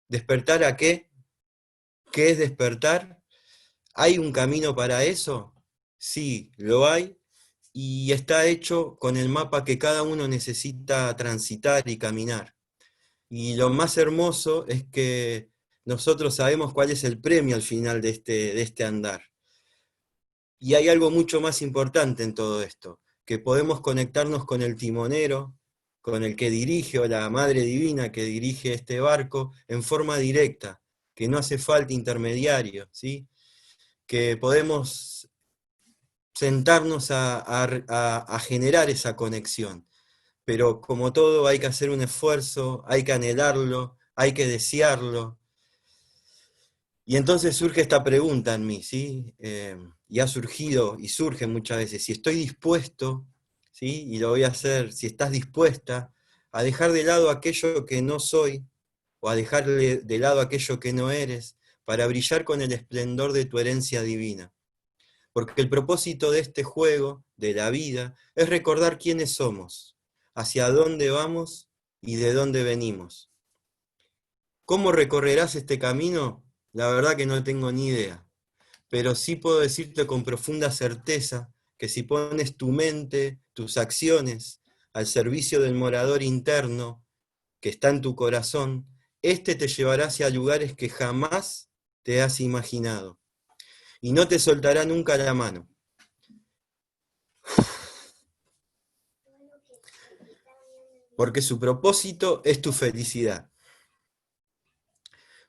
¿Despertar a qué? ¿Qué es despertar? ¿Hay un camino para eso? Sí, lo hay, y está hecho con el mapa que cada uno necesita transitar y caminar. Y lo más hermoso es que nosotros sabemos cuál es el premio al final de este andar. Y hay algo mucho más importante en todo esto, que podemos conectarnos con el timonero, con el que dirige, o la Madre Divina que dirige este barco, en forma directa, que no hace falta intermediario, ¿sí? Que podemos sentarnos a generar esa conexión. Pero como todo hay que hacer un esfuerzo, hay que anhelarlo, hay que desearlo. Y entonces surge esta pregunta en mí, ¿sí? Y ha surgido y surge muchas veces, si estoy dispuesto, ¿sí? Y lo voy a hacer, si estás dispuesta a dejar de lado aquello que no soy, o a dejar de lado aquello que no eres, para brillar con el esplendor de tu herencia divina. Porque el propósito de este juego, de la vida, es recordar quiénes somos, hacia dónde vamos y de dónde venimos. ¿Cómo recorrerás este camino? La verdad que no tengo ni idea, pero sí puedo decirte con profunda certeza que si pones tu mente, tus acciones, al servicio del morador interno que está en tu corazón, este te llevará hacia lugares que jamás te has imaginado y no te soltará nunca la mano. Porque su propósito es tu felicidad.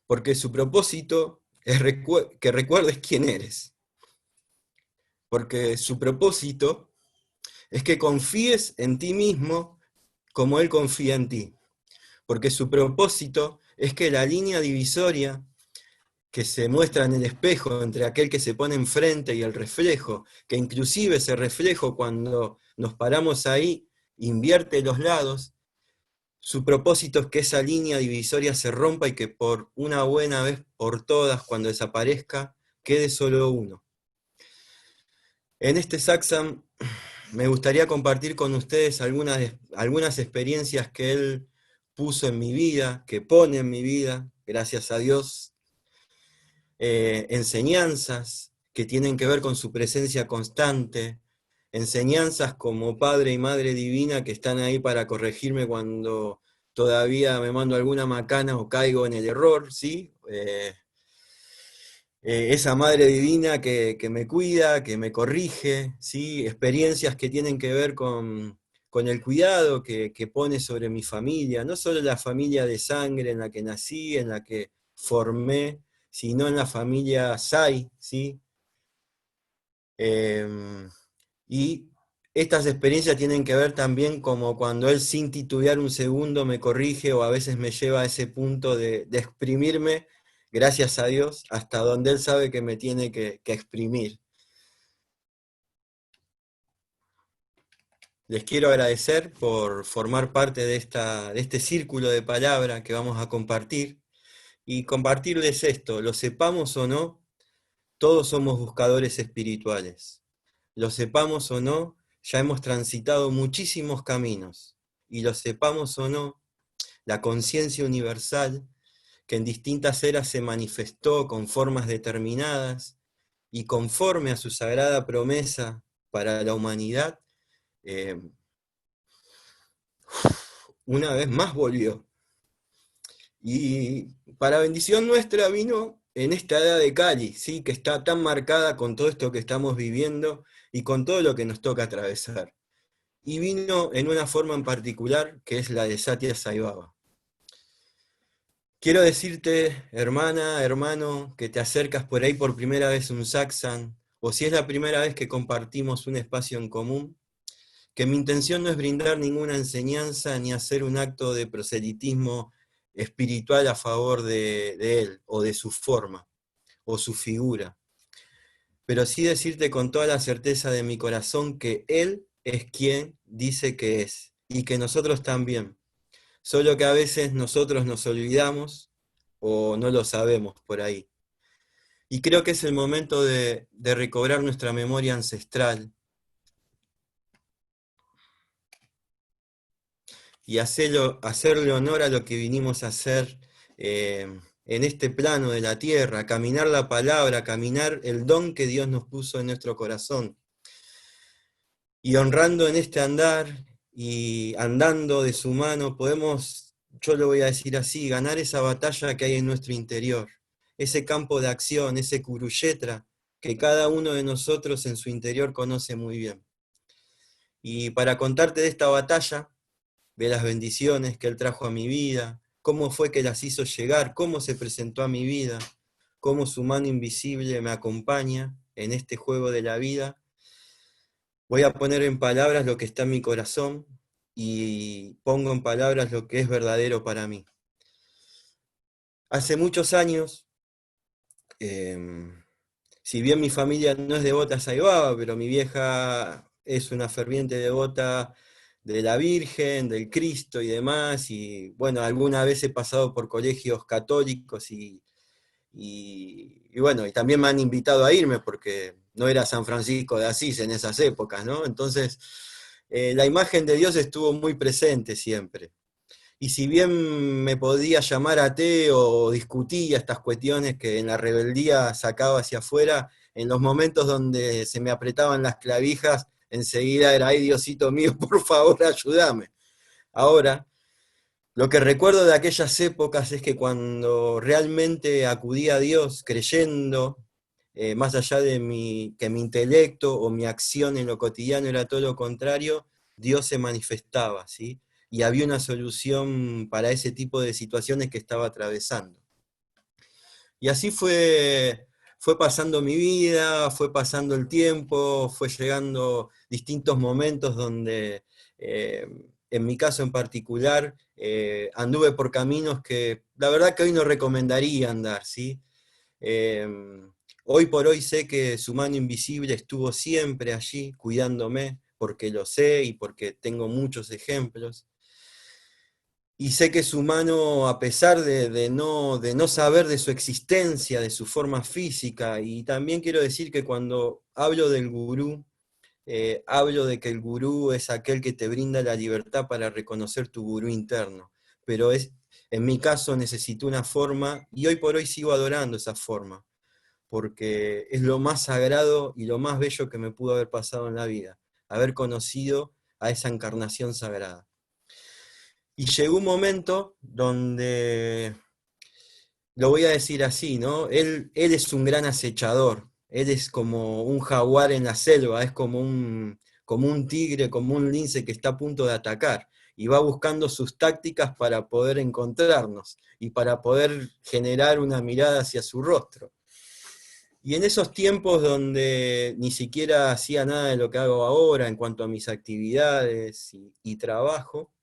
Porque su propósito es que recuerdes quién eres. Porque su propósito es que confíes en ti mismo como Él confía en ti. Porque su propósito es que la línea divisoria que se muestra en el espejo entre aquel que se pone enfrente y el reflejo, que inclusive ese reflejo cuando nos paramos ahí invierte los lados, su propósito es que esa línea divisoria se rompa y que por una buena vez por todas, cuando desaparezca, quede solo uno. En este Saxam me gustaría compartir con ustedes algunas experiencias que él puso en mi vida, que pone en mi vida, gracias a Dios, enseñanzas que tienen que ver con su presencia constante, enseñanzas como Padre y Madre Divina que están ahí para corregirme cuando todavía me mando alguna macana o caigo en el error, ¿sí? Esa Madre Divina que me cuida, que me corrige, ¿sí? Experiencias que tienen que ver con el cuidado que pone sobre mi familia, no solo la familia de sangre en la que nací, en la que formé, sino en la familia Sai, ¿sí? Y estas experiencias tienen que ver también como cuando él sin titubear un segundo me corrige o a veces me lleva a ese punto de exprimirme, gracias a Dios, hasta donde él sabe que me tiene que exprimir. Les quiero agradecer por formar parte de este círculo de palabra que vamos a compartir y compartirles esto, lo sepamos o no, todos somos buscadores espirituales. Lo sepamos o no, ya hemos transitado muchísimos caminos. Y lo sepamos o no, la conciencia universal, que en distintas eras se manifestó con formas determinadas y conforme a su sagrada promesa para la humanidad, eh, una vez más volvió. Y para bendición nuestra vino en esta edad de Cali, ¿sí? Que está tan marcada con todo esto que estamos viviendo y con todo lo que nos toca atravesar. Y vino en una forma en particular, que es la de Satya Sai Baba. Quiero decirte, hermana, hermano, que te acercas por ahí por primera vez a un satsang, o si es la primera vez que compartimos un espacio en común, que mi intención no es brindar ninguna enseñanza ni hacer un acto de proselitismo espiritual a favor de él, o de su forma, o su figura, pero sí decirte con toda la certeza de mi corazón que él es quien dice que es, y que nosotros también. Solo que a veces nosotros nos olvidamos o no lo sabemos por ahí. Y creo que es el momento de recobrar nuestra memoria ancestral y hacerle honor a lo que vinimos a hacer en este plano de la tierra, caminar la palabra, caminar el don que Dios nos puso en nuestro corazón. Y honrando en este andar y andando de su mano, podemos, yo lo voy a decir así, ganar esa batalla que hay en nuestro interior, ese campo de acción, ese Kurukshetra que cada uno de nosotros en su interior conoce muy bien. Y para contarte de esta batalla, de las bendiciones que Él trajo a mi vida, cómo fue que las hizo llegar, cómo se presentó a mi vida, cómo su mano invisible me acompaña en este juego de la vida, voy a poner en palabras lo que está en mi corazón y pongo en palabras lo que es verdadero para mí. Hace muchos años, si bien mi familia no es devota a Sai Baba, pero mi vieja es una ferviente devota de la Virgen, del Cristo y demás, y bueno, alguna vez he pasado por colegios católicos y bueno, y también me han invitado a irme porque no era San Francisco de Asís en esas épocas, ¿no? Entonces, la imagen de Dios estuvo muy presente siempre. Y si bien me podía llamar ateo o discutía estas cuestiones que en la rebeldía sacaba hacia afuera, en los momentos donde se me apretaban las clavijas, enseguida era, ay Diosito mío, por favor, ayúdame. Ahora, lo que recuerdo de aquellas épocas es que cuando realmente acudí a Dios creyendo, más allá de que mi intelecto o mi acción en lo cotidiano era todo lo contrario, Dios se manifestaba, ¿sí? Y había una solución para ese tipo de situaciones que estaba atravesando. Y así fue pasando mi vida, fue pasando el tiempo, fue llegando distintos momentos donde, en mi caso en particular, anduve por caminos que la verdad que hoy no recomendaría andar, ¿sí? Eh, Hoy por hoy sé que su mano invisible estuvo siempre allí cuidándome, porque lo sé y porque tengo muchos ejemplos. Y sé que su mano, a pesar de no saber de su existencia, de su forma física, y también quiero decir que cuando hablo del gurú, hablo de que el gurú es aquel que te brinda la libertad para reconocer tu gurú interno, pero en mi caso necesito una forma, y hoy por hoy sigo adorando esa forma, porque es lo más sagrado y lo más bello que me pudo haber pasado en la vida, haber conocido a esa encarnación sagrada. Y llegó un momento donde, lo voy a decir así, ¿no? Él es un gran acechador, él es como un jaguar en la selva, es como un tigre, como un lince que está a punto de atacar, y va buscando sus tácticas para poder encontrarnos y para poder generar una mirada hacia su rostro. Y en esos tiempos donde ni siquiera hacía nada de lo que hago ahora en cuanto a mis actividades y trabajo,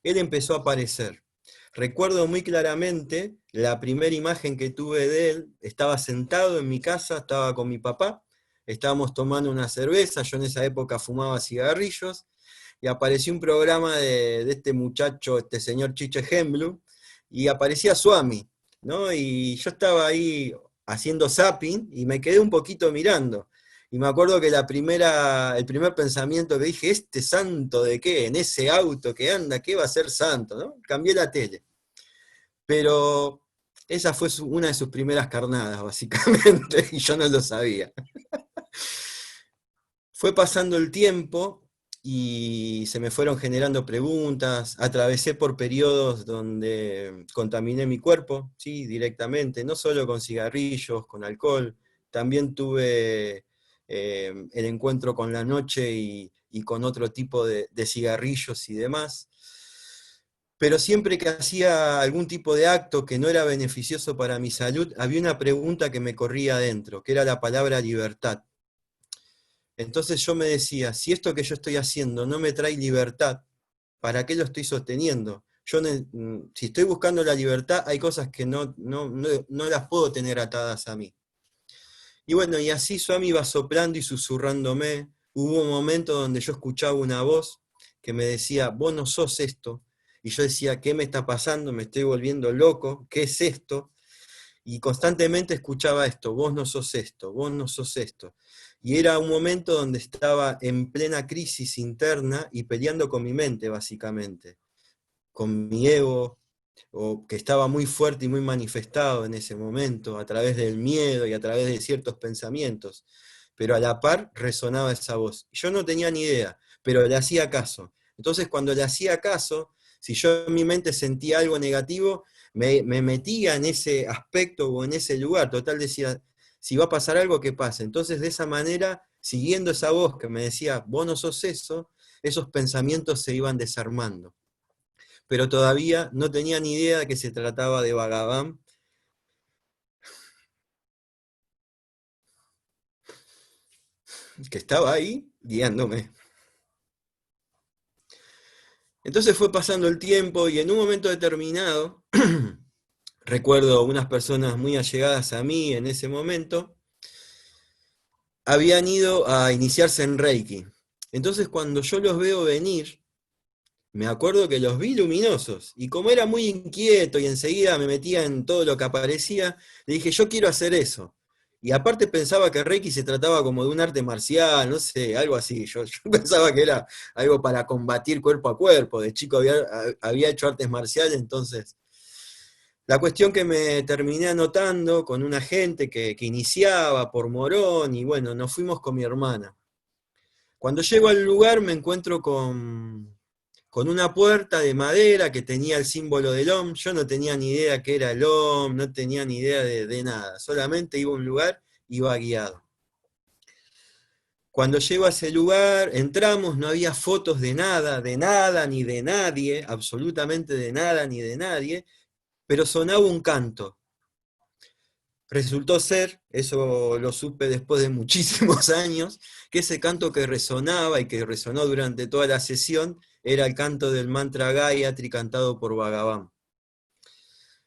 él empezó a aparecer. Recuerdo muy claramente la primera imagen que tuve de él, estaba sentado en mi casa, estaba con mi papá, estábamos tomando una cerveza, yo en esa época fumaba cigarrillos, y apareció un programa de este muchacho, este señor Chiche Hemblu, y aparecía Swami, ¿no? Y yo estaba ahí haciendo zapping y me quedé un poquito mirando. Y me acuerdo que el primer pensamiento que dije, ¿este santo de qué? En ese auto que anda, ¿qué va a ser santo? ¿No? Cambié la tele. Pero esa fue una de sus primeras carnadas, básicamente, y yo no lo sabía. Fue pasando el tiempo y se me fueron generando preguntas, atravesé por periodos donde contaminé mi cuerpo, sí, directamente, no solo con cigarrillos, con alcohol, también tuve el encuentro con la noche y con otro tipo de cigarrillos y demás. Pero siempre que hacía algún tipo de acto que no era beneficioso para mi salud, había una pregunta que me corría adentro, que era la palabra libertad. Entonces yo me decía, si esto que yo estoy haciendo no me trae libertad, ¿para qué lo estoy sosteniendo? Si estoy buscando la libertad, hay cosas que no las puedo tener atadas a mí. Y bueno, y así Swami iba soplando y susurrándome. Hubo un momento donde yo escuchaba una voz que me decía, vos no sos esto. Y yo decía, ¿qué me está pasando? Me estoy volviendo loco. ¿Qué es esto? Y constantemente escuchaba esto, vos no sos esto, vos no sos esto. Y era un momento donde estaba en plena crisis interna y peleando con mi mente, básicamente, con mi ego, o que estaba muy fuerte y muy manifestado en ese momento, a través del miedo y a través de ciertos pensamientos, pero a la par resonaba esa voz. Yo no tenía ni idea, pero le hacía caso. Entonces cuando le hacía caso, si yo en mi mente sentía algo negativo, me metía en ese aspecto o en ese lugar, total decía, si va a pasar algo, que pase. Entonces de esa manera, siguiendo esa voz que me decía, vos no sos eso, esos pensamientos se iban desarmando. Pero todavía no tenía ni idea de que se trataba de Bhagavan, que estaba ahí guiándome. Entonces fue pasando el tiempo y en un momento determinado, recuerdo unas personas muy allegadas a mí en ese momento, habían ido a iniciarse en Reiki. Entonces cuando yo los veo venir, me acuerdo que los vi luminosos, y como era muy inquieto y enseguida me metía en todo lo que aparecía, le dije, yo quiero hacer eso. Y aparte pensaba que Reiki se trataba como de un arte marcial, no sé, algo así. Yo pensaba que era algo para combatir cuerpo a cuerpo. De chico había hecho artes marciales, entonces. La cuestión que me terminé anotando con una gente que iniciaba por Morón, y bueno, nos fuimos con mi hermana. Cuando llego al lugar me encuentro con una puerta de madera que tenía el símbolo del OM. Yo no tenía ni idea qué era el OM, no tenía ni idea de nada. Solamente iba a un lugar, iba guiado. Cuando llego a ese lugar, entramos, no había fotos de nada, ni de nadie, absolutamente de nada, ni de nadie, pero sonaba un canto. Resultó ser, eso lo supe después de muchísimos años, que ese canto que resonaba y que resonó durante toda la sesión era el canto del mantra Gayatri cantado por Bhagavan.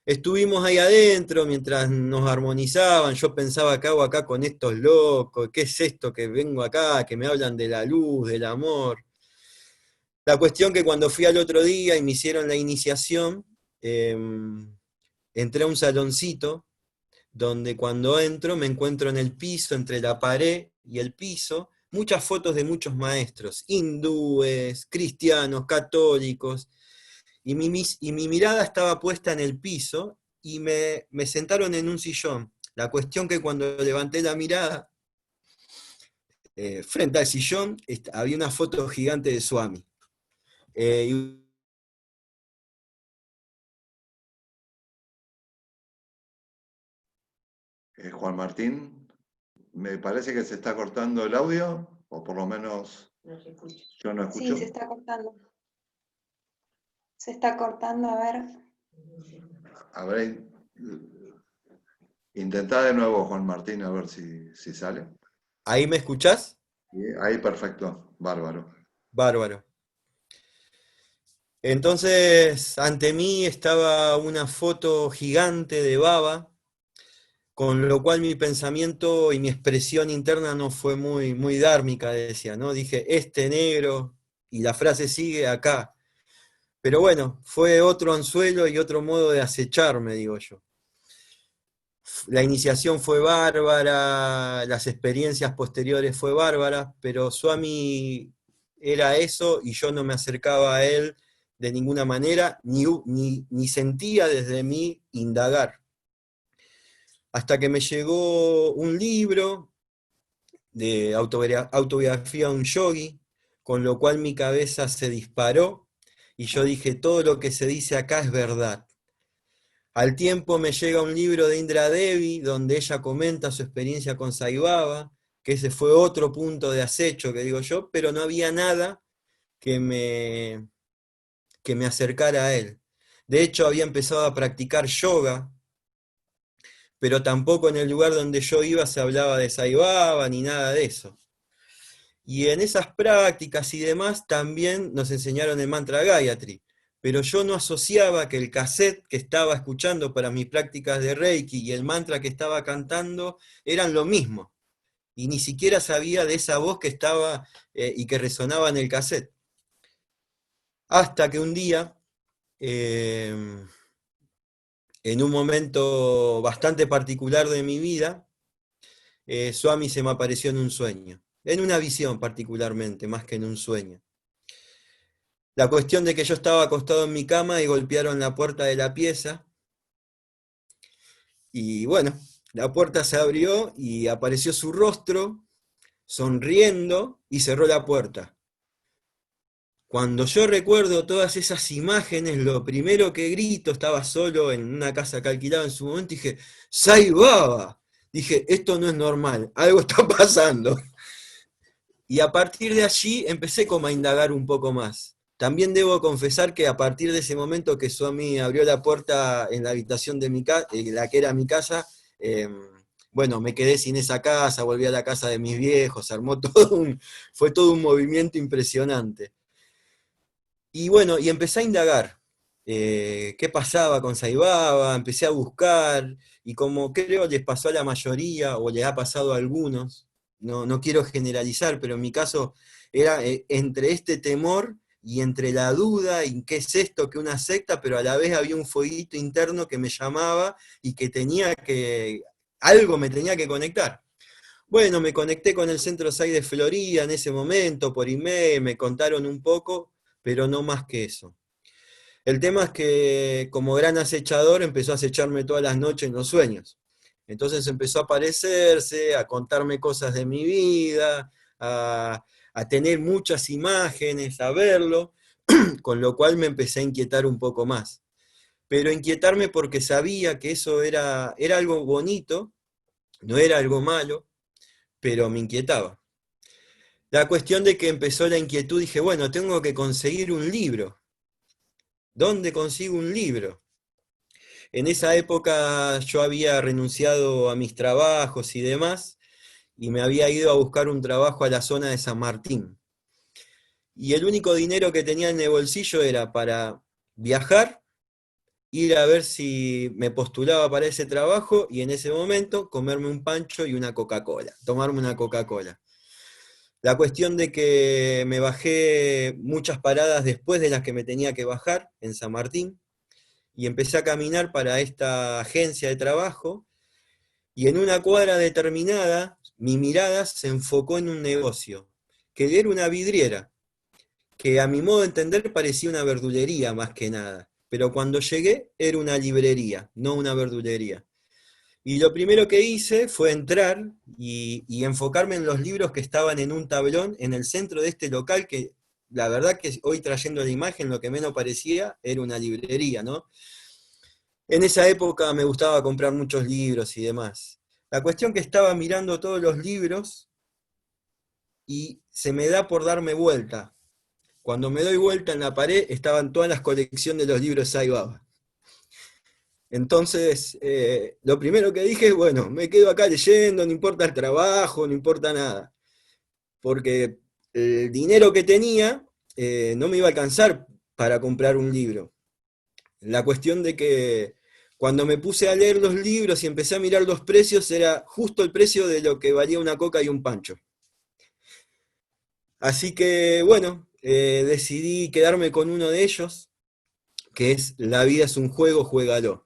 Estuvimos ahí adentro mientras nos armonizaban, yo pensaba, ¿qué hago acá con estos locos? ¿Qué es esto que vengo acá, que me hablan de la luz, del amor? La cuestión que cuando fui al otro día y me hicieron la iniciación, eh, entré a un saloncito donde cuando entro me encuentro en el piso, entre la pared y el piso, muchas fotos de muchos maestros, hindúes, cristianos, católicos, y mi mirada estaba puesta en el piso y me sentaron en un sillón. La cuestión que cuando levanté la mirada, frente al sillón había una foto gigante de Swami. Y Juan Martín, me parece que se está cortando el audio, o por lo menos yo no Sí, escucho. se está cortando. Se está cortando, a ver. A ver, intentá de nuevo, Juan Martín, a ver si sale. ahí me escuchás, Ahí, perfecto, bárbaro. bárbaro. Entonces, ante mí estaba una foto gigante de Baba, con lo cual mi pensamiento y mi expresión interna no fue muy dármica, decía, ¿no? Dije, este negro, y la frase sigue acá. Pero bueno, fue otro anzuelo y otro modo de acecharme, digo yo. La iniciación fue bárbara, las experiencias posteriores fue bárbaras, pero Swami era eso y yo no me acercaba a él de ninguna manera, ni sentía desde mí indagar. Hasta que me llegó un libro de autobiografía de un yogi, con lo cual mi cabeza se disparó y yo dije, todo lo que se dice acá es verdad. Al tiempo me llega un libro de Indra Devi, donde ella comenta su experiencia con Sai Baba, que ese fue otro punto de acecho que digo yo, pero no había nada que que me acercara a él. De hecho, había empezado a practicar yoga, pero tampoco en el lugar donde yo iba se hablaba de Sai Baba ni nada de eso. Y en esas prácticas y demás también nos enseñaron el mantra Gayatri, pero yo no asociaba que el cassette que estaba escuchando para mis prácticas de Reiki y el mantra que estaba cantando eran lo mismo, y ni siquiera sabía de esa voz que estaba y que resonaba en el cassette. Hasta que un día, eh, en un momento bastante particular de mi vida, Swami se me apareció en un sueño, en una visión particularmente, más que en un sueño. La cuestión de que yo estaba acostado en mi cama y golpearon la puerta de la pieza, y bueno, la puerta se abrió y apareció su rostro, sonriendo, y cerró la puerta. Cuando yo recuerdo todas esas imágenes, lo primero que grito, estaba solo en una casa que alquilaba en su momento, y dije, ¡Sai Baba! Dije, esto no es normal, algo está pasando. Y a partir de allí empecé como a indagar un poco más. También debo confesar que a partir de ese momento que Swami abrió la puerta en la habitación de la que era mi casa, eh, bueno, me quedé sin esa casa, volví a la casa de mis viejos, fue todo un movimiento impresionante. Y bueno, y empecé a indagar qué pasaba con Saibaba, empecé a buscar, y como creo les pasó a la mayoría, o les ha pasado a algunos, no quiero generalizar, pero en mi caso era entre este temor y entre la duda, y qué es esto, que una secta, pero a la vez había un fueguito interno que me llamaba y que algo me tenía que conectar. Bueno, me conecté con el Centro SAI de Florida en ese momento, por email, me contaron un poco, pero no más que eso. El tema es que como gran acechador empezó a acecharme todas las noches en los sueños. Entonces empezó a aparecerse, a contarme cosas de mi vida, a tener muchas imágenes, a verlo, con lo cual me empecé a inquietar un poco más. Pero inquietarme porque sabía que eso era algo bonito, no era algo malo, pero me inquietaba. La cuestión de que empezó la inquietud, dije, bueno, tengo que conseguir un libro. ¿Dónde consigo un libro? En esa época yo había renunciado a mis trabajos y demás, y me había ido a buscar un trabajo a la zona de San Martín. Y el único dinero que tenía en el bolsillo era para viajar, ir a ver si me postulaba para ese trabajo, y en ese momento comerme un pancho y una Coca-Cola, tomarme una Coca-Cola. La cuestión de que me bajé muchas paradas después de las que me tenía que bajar en San Martín, y empecé a caminar para esta agencia de trabajo, y en una cuadra determinada mi mirada se enfocó en un negocio, que era una vidriera, que a mi modo de entender parecía una verdulería más que nada, pero cuando llegué era una librería, no una verdulería. Y lo primero que hice fue entrar y enfocarme en los libros que estaban en un tablón en el centro de este local, que la verdad que hoy, trayendo la imagen, lo que menos parecía era una librería, ¿no? En esa época me gustaba comprar muchos libros y demás. La cuestión que estaba mirando todos los libros y se me da por darme vuelta. Cuando me doy vuelta en la pared estaban todas las colecciones de los libros Sai Baba. Entonces, lo primero que dije, bueno, me quedo acá leyendo, no importa el trabajo, no importa nada, porque el dinero que tenía no me iba a alcanzar para comprar un libro. La cuestión de que cuando me puse a leer los libros y empecé a mirar los precios, era justo el precio de lo que valía una coca y un pancho. Así que, bueno, decidí quedarme con uno de ellos, que es La vida es un juego, juégalo.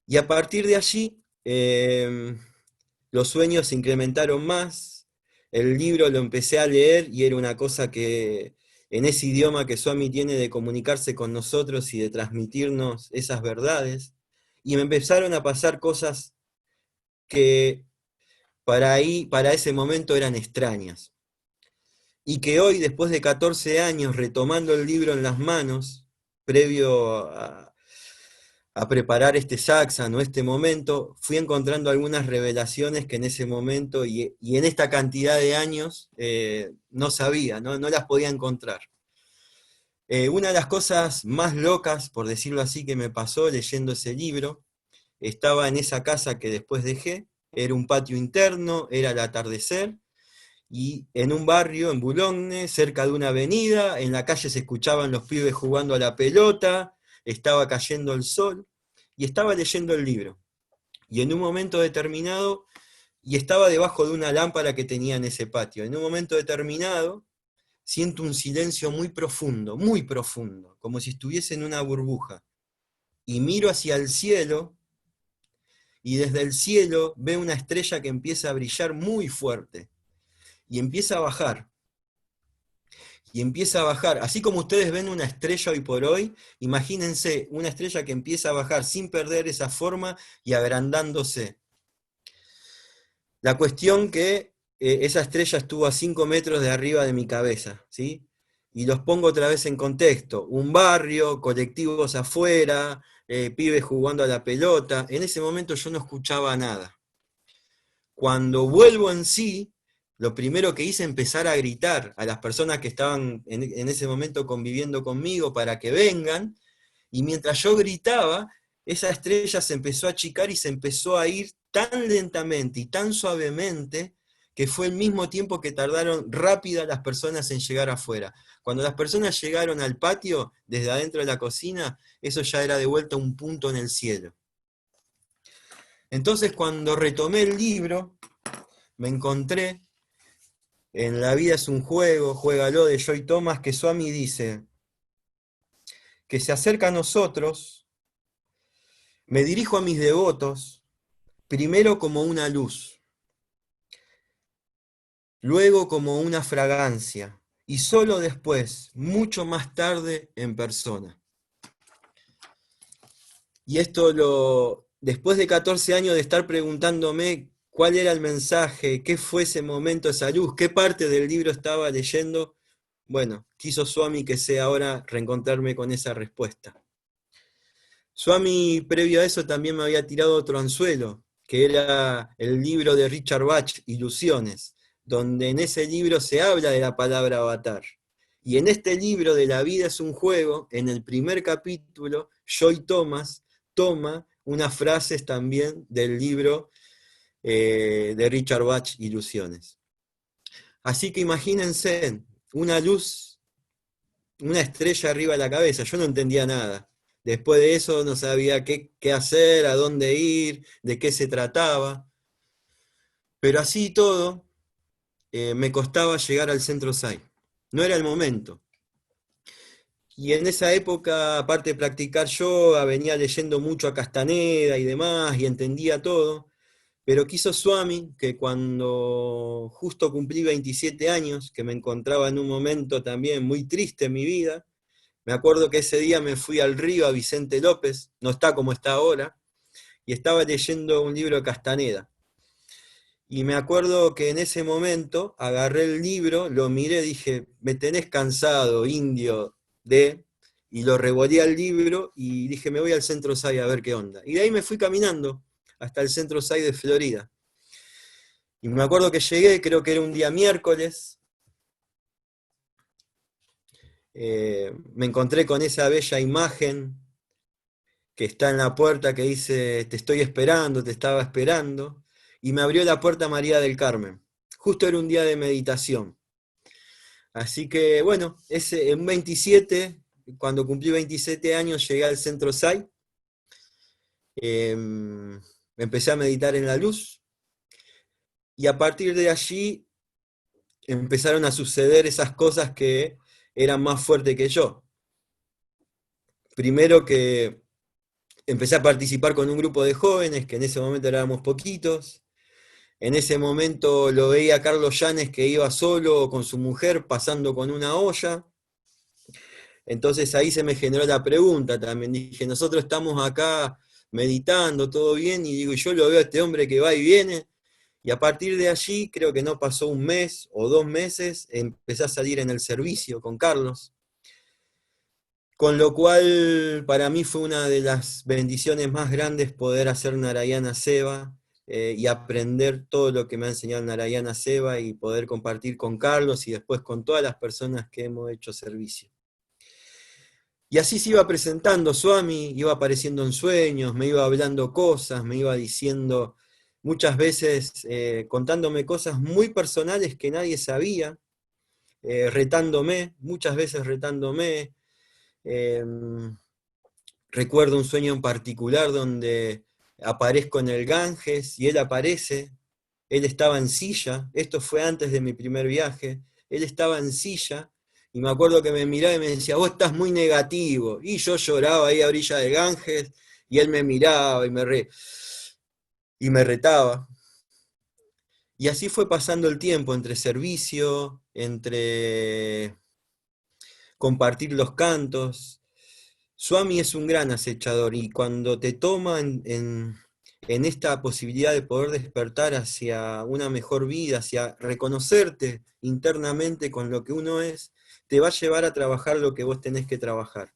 Y a partir de allí, los sueños se incrementaron más, el libro lo empecé a leer y era una cosa que, en ese idioma que Swami tiene de comunicarse con nosotros y de transmitirnos esas verdades, y me empezaron a pasar cosas que para ese momento eran extrañas. Y que hoy, después de 14 años, retomando el libro en las manos, previo a preparar este saxan o este momento, fui encontrando algunas revelaciones que en ese momento y en esta cantidad de años no sabía, no las podía encontrar. Una de las cosas más locas, por decirlo así, que me pasó leyendo ese libro, estaba en esa casa que después dejé, era un patio interno, era el atardecer, y en un barrio, en Boulogne, cerca de una avenida, en la calle se escuchaban los pibes jugando a la pelota, estaba cayendo el sol, y estaba leyendo el libro. Y en un momento determinado, y estaba debajo de una lámpara que tenía en ese patio, en un momento determinado, siento un silencio muy profundo, como si estuviese en una burbuja. Y miro hacia el cielo, y desde el cielo veo una estrella que empieza a brillar muy fuerte, y empieza a bajar. y empieza a bajar. Así como ustedes ven una estrella hoy por hoy, imagínense una estrella que empieza a bajar sin perder esa forma y agrandándose. La cuestión que esa estrella estuvo a 5 metros de arriba de mi cabeza, ¿sí? Y los pongo otra vez en contexto. Un barrio, colectivos afuera, pibes jugando a la pelota. En ese momento yo no escuchaba nada. Cuando vuelvo en sí, lo primero que hice es empezar a gritar a las personas que estaban en ese momento conviviendo conmigo para que vengan, y mientras yo gritaba, esa estrella se empezó a achicar y se empezó a ir tan lentamente y tan suavemente que fue el mismo tiempo que tardaron rápida las personas en llegar afuera. Cuando las personas llegaron al patio, desde adentro de la cocina, eso ya era de vuelta un punto en el cielo. Entonces, cuando retomé el libro, me encontré en La vida es un juego, juégalo, de Joy Thomas, que Swami dice que se acerca a nosotros, me dirijo a mis devotos, primero como una luz, luego como una fragancia, y solo después, mucho más tarde, en persona. Y esto después de 14 años de estar preguntándome cuál era el mensaje, qué fue ese momento, esa luz, qué parte del libro estaba leyendo, bueno, quiso Swami que sea ahora reencontrarme con esa respuesta. Swami, previo a eso, también me había tirado otro anzuelo, que era el libro de Richard Bach, Ilusiones, donde en ese libro se habla de la palabra avatar. Y en este libro de La vida es un juego, en el primer capítulo, Joy Thomas toma unas frases también del libro de Richard Bach, Ilusiones. Así que imagínense, una luz, una estrella arriba de la cabeza, yo no entendía nada. Después de eso no sabía qué hacer, a dónde ir, de qué se trataba. Pero así todo, me costaba llegar al centro SAI. No era el momento. Y en esa época, aparte de practicar yoga, venía leyendo mucho a Castaneda y demás, y entendía todo. Pero quiso Swami que cuando justo cumplí 27 años, que me encontraba en un momento también muy triste en mi vida, me acuerdo que ese día me fui al río a Vicente López, no está como está ahora, y estaba leyendo un libro de Castaneda. Y me acuerdo que en ese momento agarré el libro, lo miré, dije, me tenés cansado, indio, y lo revolví al libro y dije, me voy al Centro SAI a ver qué onda. Y de ahí me fui caminando hasta el Centro SAI de Florida. Y me acuerdo que llegué, creo que era un día miércoles, me encontré con esa bella imagen que está en la puerta que dice, te estoy esperando, te estaba esperando, y me abrió la puerta María del Carmen. Justo era un día de meditación. Así que bueno, en 27, cuando cumplí 27 años, llegué al Centro SAI, empecé a meditar en la luz, y a partir de allí empezaron a suceder esas cosas que eran más fuertes que yo. Primero que empecé a participar con un grupo de jóvenes, que en ese momento éramos poquitos. En ese momento lo veía a Carlos Llanes, que iba solo con su mujer pasando con una olla. Entonces ahí se me generó la pregunta también. Dije, nosotros estamos acá meditando, todo bien, y digo, yo lo veo a este hombre que va y viene. Y a partir de allí, creo que no pasó un mes o 2 meses, empecé a salir en el servicio con Carlos. Con lo cual, para mí fue una de las bendiciones más grandes poder hacer Narayana Seva y aprender todo lo que me ha enseñado Narayana Seva y poder compartir con Carlos y después con todas las personas que hemos hecho servicio. Y así se iba presentando Swami, iba apareciendo en sueños, me iba hablando cosas, me iba diciendo muchas veces, contándome cosas muy personales que nadie sabía, retándome, muchas veces retándome. Recuerdo un sueño en particular donde aparezco en el Ganges y él aparece, él estaba en silla, esto fue antes de mi primer viaje, él estaba en silla, y me acuerdo que me miraba y me decía, vos estás muy negativo, y yo lloraba ahí a orilla del Ganges, y él me miraba y me retaba. Y así fue pasando el tiempo, entre servicio, entre compartir los cantos. Swami es un gran acechador y cuando te toma en esta posibilidad de poder despertar hacia una mejor vida, hacia reconocerte internamente con lo que uno es, te va a llevar a trabajar lo que vos tenés que trabajar.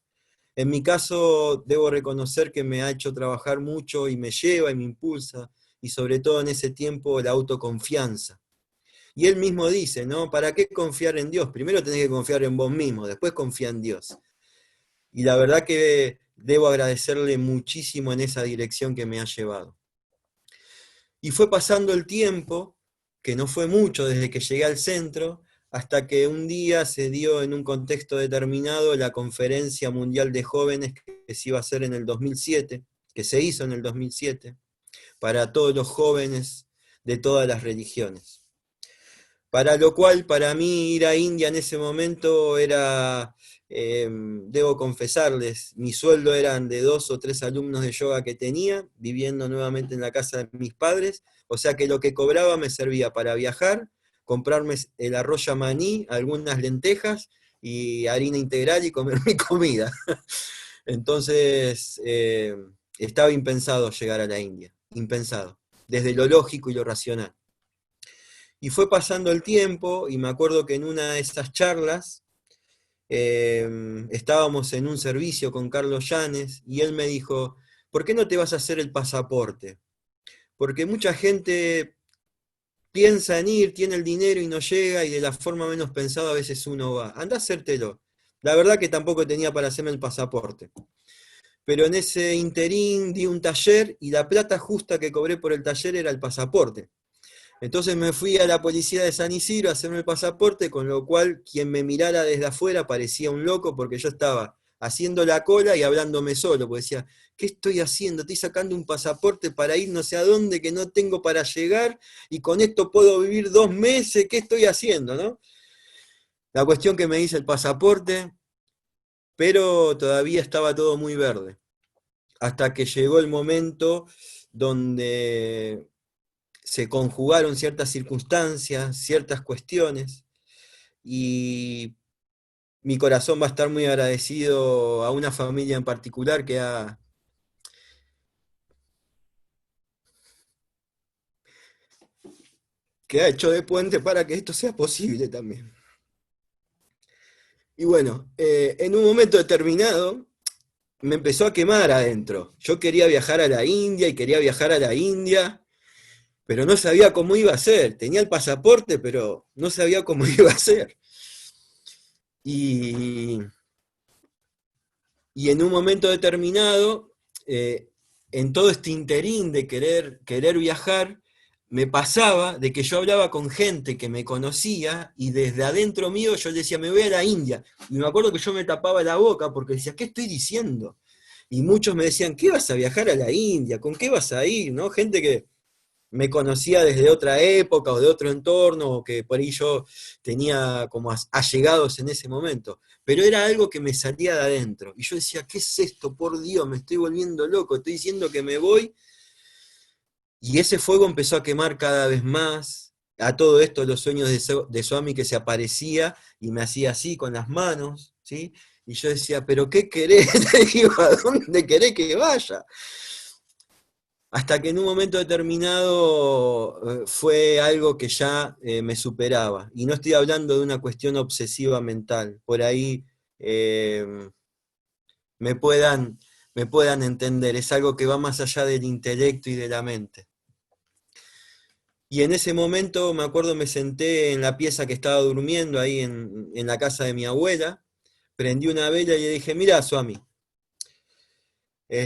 En mi caso, debo reconocer que me ha hecho trabajar mucho y me lleva y me impulsa, y sobre todo en ese tiempo la autoconfianza. Y él mismo dice, ¿no? ¿Para qué confiar en Dios? Primero tenés que confiar en vos mismo, después confía en Dios. Y la verdad que debo agradecerle muchísimo en esa dirección que me ha llevado. Y fue pasando el tiempo, que no fue mucho desde que llegué al centro, hasta que un día se dio en un contexto determinado la Conferencia Mundial de Jóvenes que se iba a hacer en el 2007, que se hizo en el 2007, para todos los jóvenes de todas las religiones. Para lo cual, para mí, ir a India en ese momento era, debo confesarles, mi sueldo eran de 2 o 3 alumnos de yoga que tenía, viviendo nuevamente en la casa de mis padres, o sea que lo que cobraba me servía para viajar, comprarme el arroz yamaní, algunas lentejas y harina integral y comer mi comida. Entonces, estaba impensado llegar a la India, impensado, desde lo lógico y lo racional. Y fue pasando el tiempo, y me acuerdo que en una de esas charlas estábamos en un servicio con Carlos Llanes, y él me dijo, ¿por qué no te vas a hacer el pasaporte? Porque mucha gente piensa en ir, tiene el dinero y no llega, y de la forma menos pensada a veces uno va. Anda a hacértelo. La verdad que tampoco tenía para hacerme el pasaporte. Pero en ese interín di un taller, y la plata justa que cobré por el taller era el pasaporte. Entonces me fui a la policía de San Isidro a hacerme el pasaporte, con lo cual quien me mirara desde afuera parecía un loco porque yo estaba haciendo la cola y hablándome solo, porque decía, ¿qué estoy haciendo? Estoy sacando un pasaporte para ir no sé a dónde que no tengo para llegar y con esto puedo vivir 2 meses, ¿qué estoy haciendo, no? La cuestión que me dice el pasaporte, pero todavía estaba todo muy verde, hasta que llegó el momento donde se conjugaron ciertas circunstancias, ciertas cuestiones, y mi corazón va a estar muy agradecido a una familia en particular que ha hecho de puente para que esto sea posible también. Y bueno, en un momento determinado me empezó a quemar adentro. Yo quería viajar a la India y quería viajar a la India, pero no sabía cómo iba a ser. Tenía el pasaporte, pero no sabía cómo iba a ser. Y en un momento determinado, en todo este interín de querer viajar, me pasaba de que yo hablaba con gente que me conocía y desde adentro mío yo decía, me voy a la India. Y me acuerdo que yo me tapaba la boca porque decía, ¿qué estoy diciendo? Y muchos me decían, ¿qué vas a viajar a la India? ¿Con qué vas a ir? ¿No? Gente que me conocía desde otra época o de otro entorno, o que por ahí yo tenía como allegados en ese momento, pero era algo que me salía de adentro, y yo decía, ¿qué es esto? Por Dios, me estoy volviendo loco, estoy diciendo que me voy, y ese fuego empezó a quemar cada vez más. A todo esto los sueños de Swami que se aparecía y me hacía así con las manos, ¿sí? Y yo decía, ¿pero qué querés? Le digo, ¿a dónde querés que vaya? Hasta que en un momento determinado fue algo que ya me superaba. Y no estoy hablando de una cuestión obsesiva mental. Por ahí eh, me puedan, me puedan entender. Es algo que va más allá del intelecto y de la mente. Y en ese momento, me acuerdo, me senté en la pieza que estaba durmiendo, ahí en la casa de mi abuela, prendí una vela y le dije, mirá, Swami,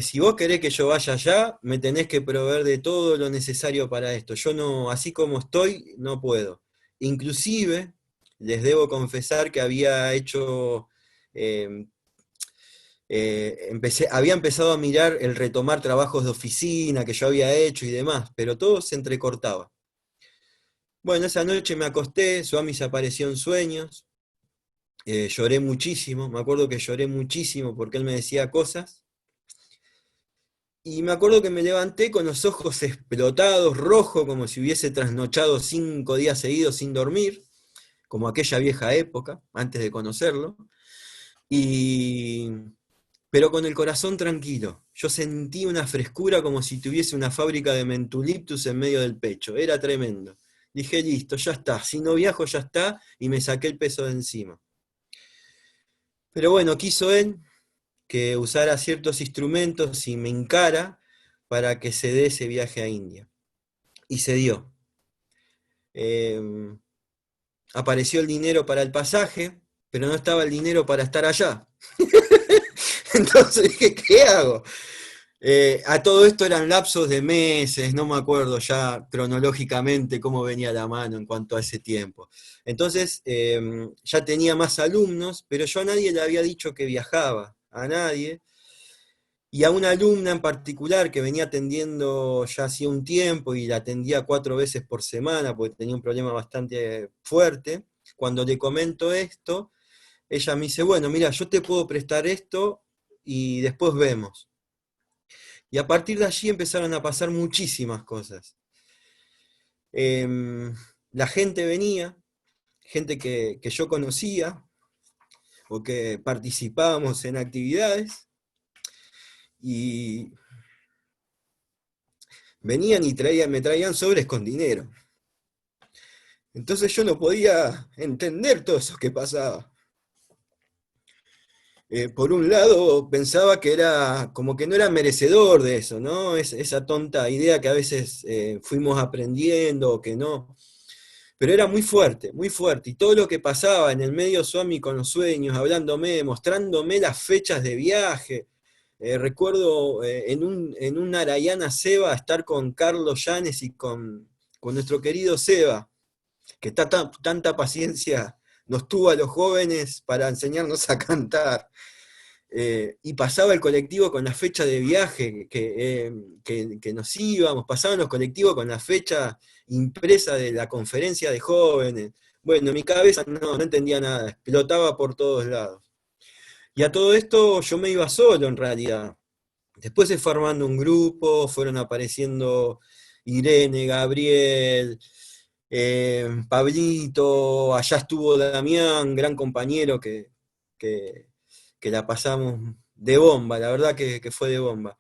si vos querés que yo vaya allá, me tenés que proveer de todo lo necesario para esto. Yo no, así como estoy, no puedo. Inclusive, les debo confesar que había hecho, eh, había empezado a mirar el retomar trabajos de oficina que yo había hecho y demás, pero todo se entrecortaba. Bueno, esa noche me acosté, Swami se apareció en sueños, lloré muchísimo, me acuerdo que lloré muchísimo porque él me decía cosas. Y me acuerdo que me levanté con los ojos explotados, rojo, como si hubiese trasnochado 5 días seguidos sin dormir, como aquella vieja época, antes de conocerlo. pero con el corazón tranquilo. Yo sentí una frescura como si tuviese una fábrica de mentoliptus en medio del pecho. Era tremendo. Dije, listo, ya está. Si no viajo, ya está. Y me saqué el peso de encima. Pero bueno, quiso él que usara ciertos instrumentos y me encara para que se dé ese viaje a India. Y se dio. Apareció el dinero para el pasaje, pero no estaba el dinero para estar allá. Entonces dije, ¿qué hago? A todo esto eran lapsos de meses, no me acuerdo ya cronológicamente cómo venía la mano en cuanto a ese tiempo. Entonces ya tenía más alumnos, pero yo a nadie le había dicho que viajaba, a nadie. Y a una alumna en particular que venía atendiendo ya hacía un tiempo y la atendía 4 veces por semana porque tenía un problema bastante fuerte, cuando le comento esto, ella me dice, bueno, mira, yo te puedo prestar esto y después vemos. Y a partir de allí empezaron a pasar muchísimas cosas. La gente venía, gente que yo conocía o que participábamos en actividades, y venían y me traían sobres con dinero. Entonces yo no podía entender todo eso que pasaba. Por un lado pensaba que era como que no era merecedor de eso, ¿no? Esa tonta idea que a veces fuimos aprendiendo o que no. Pero era muy fuerte. Y todo lo que pasaba en el medio Swami con los sueños, hablándome, mostrándome las fechas de viaje. Recuerdo en un Narayana Seva estar con Carlos Llanes y con nuestro querido Seba, que tanta paciencia nos tuvo a los jóvenes para enseñarnos a cantar. Y pasaba el colectivo con la fecha de viaje que nos íbamos, pasaban los colectivos con la fecha impresa de la conferencia de jóvenes. Bueno, mi cabeza no entendía nada, explotaba por todos lados. Y a todo esto yo me iba solo en realidad. Después se fue armando un grupo, fueron apareciendo Irene, Gabriel, Pablito, allá estuvo Damián, gran compañero que, que la pasamos de bomba, la verdad que fue de bomba.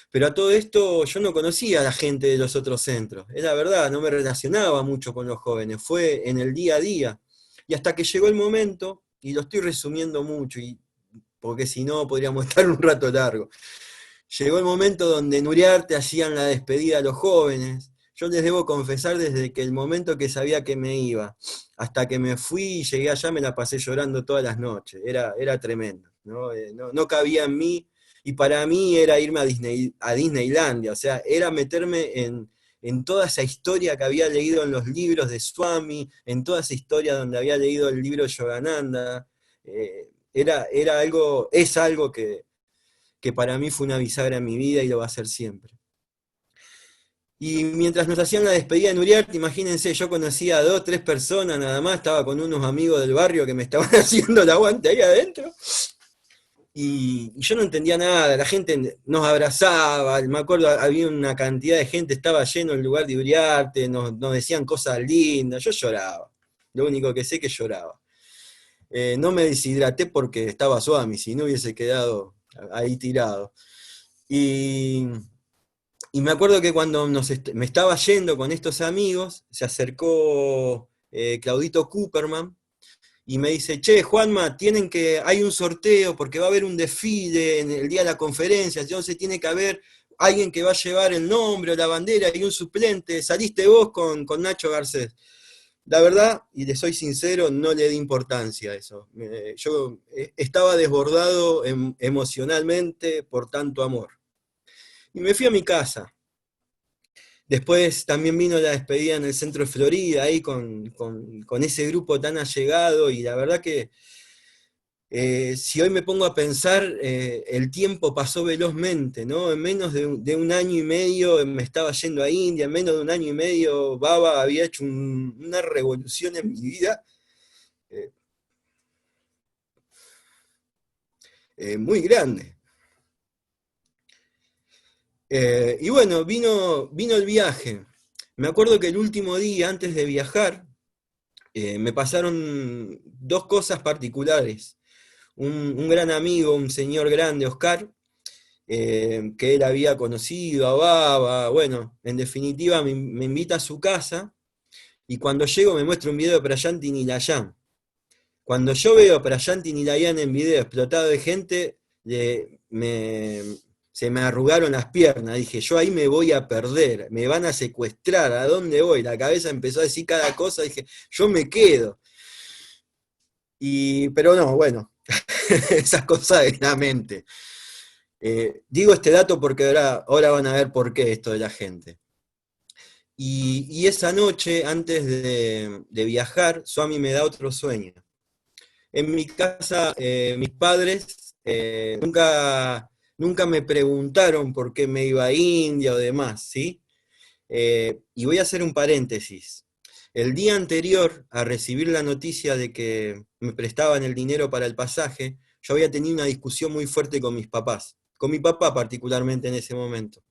Pero a todo esto yo no conocía a la gente de los otros centros, es la verdad, no me relacionaba mucho con los jóvenes, fue en el día a día. Y hasta que llegó el momento, y lo estoy resumiendo mucho, porque si no podríamos estar un rato largo. Llegó el momento donde en Uriarte hacían la despedida a los jóvenes. Yo les debo confesar desde que el momento que sabía que me iba, hasta que me fui y llegué allá me la pasé llorando todas las noches. Era tremendo, ¿no? No cabía en mí, y para mí era irme a Disneylandia, o sea, era meterme en toda esa historia que había leído en los libros de Swami, en toda esa historia donde había leído el libro de Yogananda. Era algo, es algo que para mí fue una bisagra en mi vida y lo va a ser siempre. Y mientras nos hacían la despedida en Uriarte, imagínense, yo conocía a 2, 3 personas nada más, estaba con unos amigos del barrio que me estaban haciendo el aguante ahí adentro, y yo no entendía nada, la gente nos abrazaba, me acuerdo, había una cantidad de gente, estaba lleno el lugar de Uriarte, nos decían cosas lindas, yo lloraba, lo único que sé que lloraba. No me deshidraté porque estaba Swami, si no hubiese quedado ahí tirado. Y me acuerdo que cuando me estaba yendo con estos amigos, se acercó Claudito Cooperman y me dice, che, Juanma, hay un sorteo porque va a haber un desfile en el día de la conferencia, entonces tiene que haber alguien que va a llevar el nombre o la bandera y un suplente, saliste vos con Nacho Garcés. La verdad, y le soy sincero, no le di importancia a eso. Yo estaba desbordado emocionalmente por tanto amor. Y me fui a mi casa. Después también vino la despedida en el centro de Florida, ahí con ese grupo tan allegado, y la verdad que si hoy me pongo a pensar, el tiempo pasó velozmente, ¿no? En menos de un año y medio me estaba yendo a India, en menos de un año y medio Baba había hecho una revolución en mi vida eh, muy grande. Y bueno, vino el viaje. Me acuerdo que el último día antes de viajar, me pasaron 2 cosas particulares. un gran amigo, un señor grande, Oscar, que él había conocido a Baba, bueno, en definitiva me invita a su casa, y cuando llego me muestra un video de Prayanti Nilayán. Cuando yo veo a Prayanti Nilayán en video explotado de gente, se me arrugaron las piernas, dije, yo ahí me voy a perder, me van a secuestrar, ¿a dónde voy? La cabeza empezó a decir cada cosa, dije, yo me quedo. Pero no, bueno, esas cosas de la mente. Digo este dato porque ahora van a ver por qué esto de la gente. Y esa noche, antes de viajar, Swami me da otro sueño. En mi casa, mis padres nunca me preguntaron por qué me iba a India o demás, ¿sí? Y voy a hacer un paréntesis. El día anterior a recibir la noticia de que me prestaban el dinero para el pasaje, yo había tenido una discusión muy fuerte con mis papás, con mi papá particularmente en ese momento.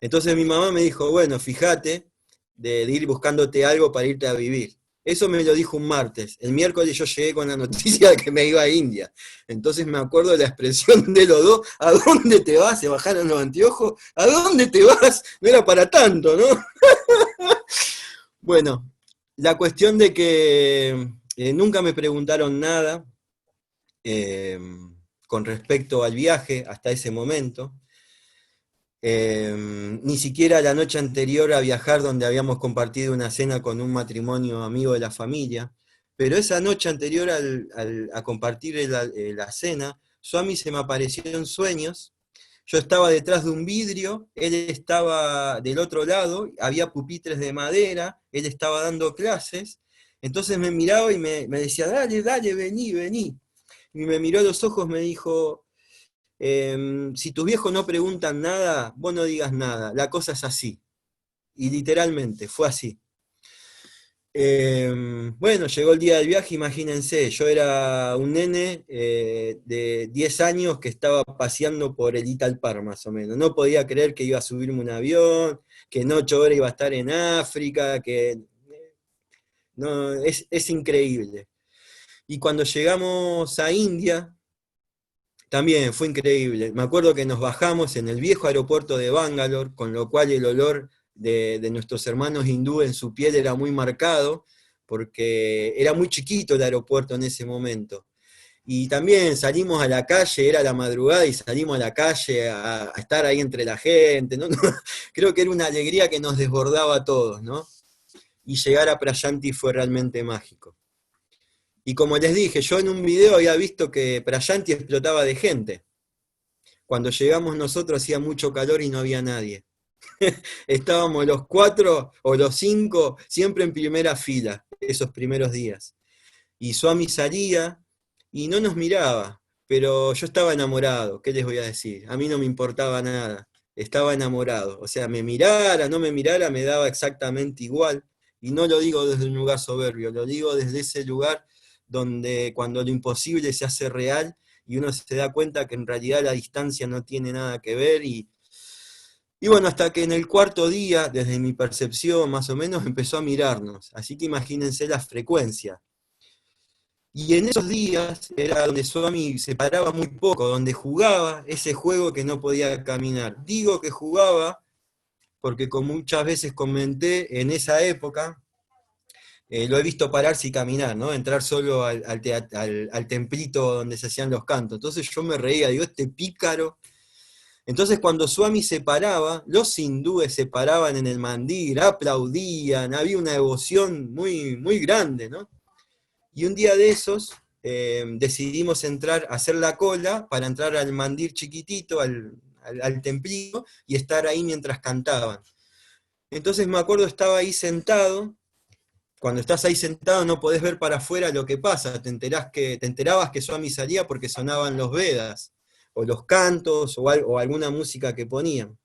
Entonces mi mamá me dijo, bueno, fíjate de ir buscándote algo para irte a vivir. Eso me lo dijo un martes. El miércoles yo llegué con la noticia de que me iba a India. Entonces me acuerdo de la expresión de los dos, ¿a dónde te vas? Se bajaron los anteojos, ¿a dónde te vas? No era para tanto, ¿no? Bueno, la cuestión de que nunca me preguntaron nada con respecto al viaje hasta ese momento. Ni siquiera la noche anterior a viajar, donde habíamos compartido una cena con un matrimonio amigo de la familia, pero esa noche anterior a compartir la cena, Swami se me apareció en sueños. Yo estaba detrás de un vidrio, él estaba del otro lado, había pupitres de madera, él estaba dando clases, entonces me miraba y me decía, dale, dale, vení, vení. Y me miró a los ojos, me dijo, si tus viejos no preguntan nada, vos no digas nada, la cosa es así. Y literalmente, fue así. Bueno, llegó el día del viaje, imagínense, yo era un nene de 10 años que estaba paseando por el Italpar, más o menos. No podía creer que iba a subirme un avión, que en 8 horas iba a estar en África, que no, es increíble. Y cuando llegamos a India, también fue increíble. Me acuerdo que nos bajamos en el viejo aeropuerto de Bangalore, con lo cual el olor de nuestros hermanos hindúes en su piel era muy marcado, porque era muy chiquito el aeropuerto en ese momento. Y también salimos a la calle, era la madrugada, y salimos a la calle a estar ahí entre la gente, ¿no? Creo que era una alegría que nos desbordaba a todos, ¿no? Y llegar a Prayanti fue realmente mágico. Y como les dije, yo en un video había visto que Prayanti explotaba de gente. Cuando llegamos nosotros hacía mucho calor y no había nadie. Estábamos los 4 o los 5 siempre en primera fila, esos primeros días. Y Swami salía y no nos miraba, pero yo estaba enamorado, ¿qué les voy a decir? A mí no me importaba nada, estaba enamorado. O sea, me mirara, no me mirara, me daba exactamente igual. Y no lo digo desde un lugar soberbio, lo digo desde ese lugar donde cuando lo imposible se hace real y uno se da cuenta que en realidad la distancia no tiene nada que ver. Y bueno, hasta que en el cuarto día, desde mi percepción más o menos, empezó a mirarnos. Así que imagínense la frecuencia. Y en esos días era donde Swami se paraba muy poco, donde jugaba ese juego que no podía caminar. Digo que jugaba porque, como muchas veces comenté, en esa época lo he visto pararse y caminar, ¿no? Entrar solo al templito donde se hacían los cantos. Entonces yo me reía, digo, este pícaro. Entonces cuando Swami se paraba, los hindúes se paraban en el mandir, aplaudían, había una devoción muy, muy grande, ¿no? Y un día de esos decidimos hacer la cola para entrar al mandir chiquitito, al templito, y estar ahí mientras cantaban. Entonces me acuerdo, estaba ahí sentado. Cuando estás ahí sentado no podés ver para afuera lo que pasa, te enterabas que Swami salía porque sonaban los Vedas, o los cantos, o alguna música que ponían.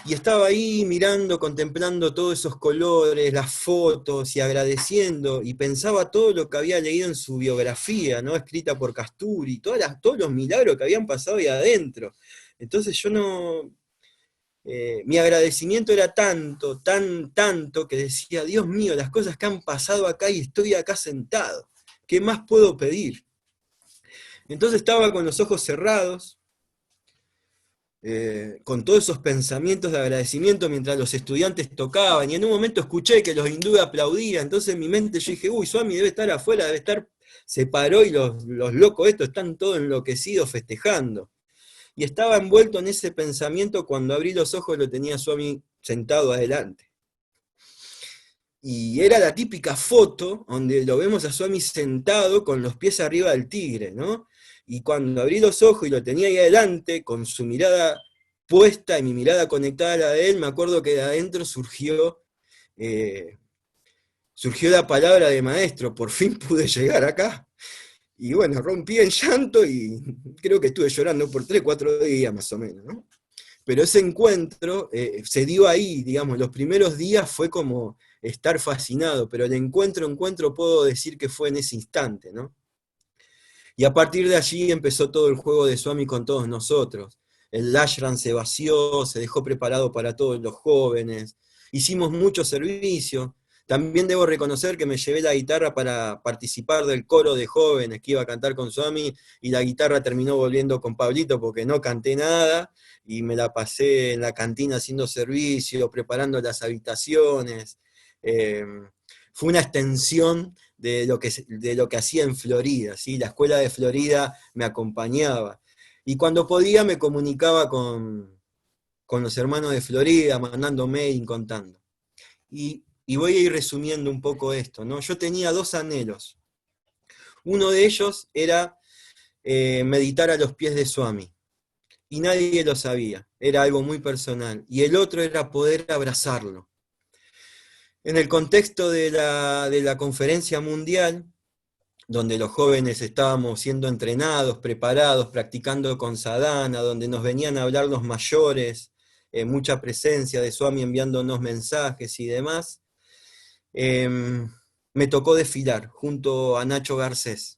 Y estaba ahí mirando, contemplando todos esos colores, las fotos, y agradeciendo, y pensaba todo lo que había leído en su biografía, ¿no? Escrita por Kasturi, todos los milagros que habían pasado ahí adentro. Entonces yo no... mi agradecimiento era tanto, que decía, Dios mío, las cosas que han pasado acá y estoy acá sentado, ¿qué más puedo pedir? Entonces estaba con los ojos cerrados, con todos esos pensamientos de agradecimiento mientras los estudiantes tocaban, y en un momento escuché que los hindúes aplaudían, entonces en mi mente yo dije, uy, Swami debe estar afuera, debe estar, se paró y los locos estos están todos enloquecidos festejando. Y estaba envuelto en ese pensamiento cuando abrí los ojos lo tenía Swami sentado adelante. Y era la típica foto donde lo vemos a Swami sentado con los pies arriba del tigre, ¿no? Y cuando abrí los ojos y lo tenía ahí adelante, con su mirada puesta y mi mirada conectada a la de él, me acuerdo que de adentro eh, surgió la palabra de maestro, por fin pude llegar acá. Y bueno, rompí en llanto y creo que estuve llorando por 3, 4 días más o menos, ¿no? Pero ese encuentro se dio ahí, digamos, los primeros días fue como estar fascinado, pero el encuentro puedo decir que fue en ese instante, ¿no? Y a partir de allí empezó todo el juego de Swami con todos nosotros. El ashram se vació, se dejó preparado para todos los jóvenes, hicimos mucho servicio. También debo reconocer que me llevé la guitarra para participar del coro de jóvenes que iba a cantar con Swami, y la guitarra terminó volviendo con Pablito porque no canté nada, y me la pasé en la cantina haciendo servicio, preparando las habitaciones. Eh, Fue una extensión de lo que hacía en Florida, ¿sí? La escuela de Florida me acompañaba. Y cuando podía me comunicaba con los hermanos de Florida, mandando mail, contando. Y voy a ir resumiendo un poco esto, ¿no? Yo tenía 2 anhelos. Uno de ellos era meditar a los pies de Swami, y nadie lo sabía, era algo muy personal. Y el otro era poder abrazarlo. En el contexto de la conferencia mundial, donde los jóvenes estábamos siendo entrenados, preparados, practicando con sadhana, donde nos venían a hablar los mayores, mucha presencia de Swami enviándonos mensajes y demás, me tocó desfilar junto a Nacho Garcés.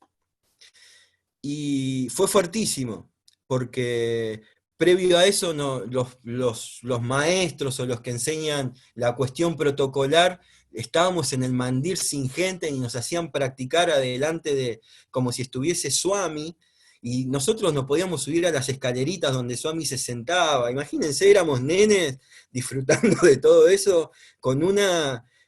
Y fue fuertísimo, porque previo a eso los maestros o los que enseñan la cuestión protocolar, estábamos en el mandil sin gente y nos hacían practicar adelante como si estuviese Swami, y nosotros no podíamos subir a las escaleritas donde Swami se sentaba. Imagínense, éramos nenes disfrutando de todo eso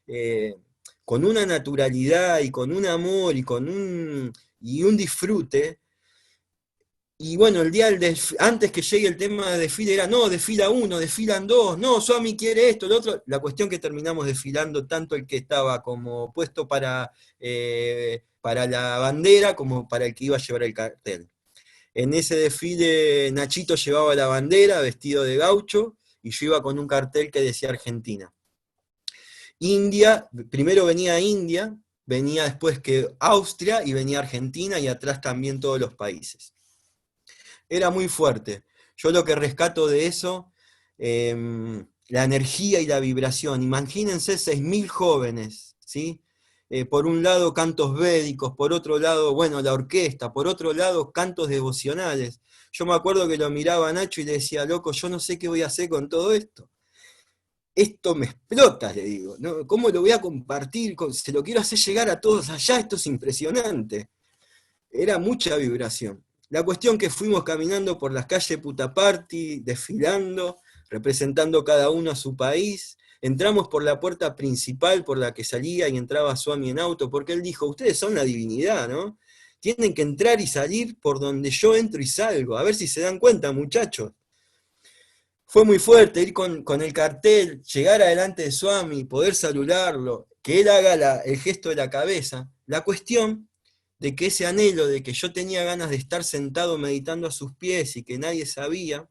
eh, con una naturalidad y con un amor y un disfrute. Y bueno, antes que llegue el tema de desfile era, no, desfila uno, desfilan dos, no, Swami quiere esto, lo otro. La cuestión que terminamos desfilando tanto el que estaba como puesto para la bandera como para el que iba a llevar el cartel. En ese desfile Nachito llevaba la bandera vestido de gaucho y yo iba con un cartel que decía Argentina. India, primero venía India, venía después que Austria y venía Argentina y atrás también todos los países. Era muy fuerte. Yo lo que rescato de eso, la energía y la vibración. Imagínense 6.000 jóvenes, ¿sí? Por un lado cantos védicos, por otro lado, bueno, la orquesta, por otro lado cantos devocionales. Yo me acuerdo que lo miraba a Nacho y le decía, loco, yo no sé qué voy a hacer con todo esto. Esto me explota, le digo, ¿no? ¿Cómo lo voy a compartir? Se lo quiero hacer llegar a todos allá, esto es impresionante. Era mucha vibración. La cuestión que fuimos caminando por las calles Puttaparthi, desfilando, representando cada uno a su país. Entramos por la puerta principal por la que salía y entraba Swami en auto, porque él dijo, ustedes son la divinidad, ¿no? Tienen que entrar y salir por donde yo entro y salgo, a ver si se dan cuenta, muchachos. Fue muy fuerte ir con el cartel, llegar adelante de Swami, poder saludarlo, que él haga el gesto de la cabeza. La cuestión de que ese anhelo de que yo tenía ganas de estar sentado meditando a sus pies y que nadie sabía,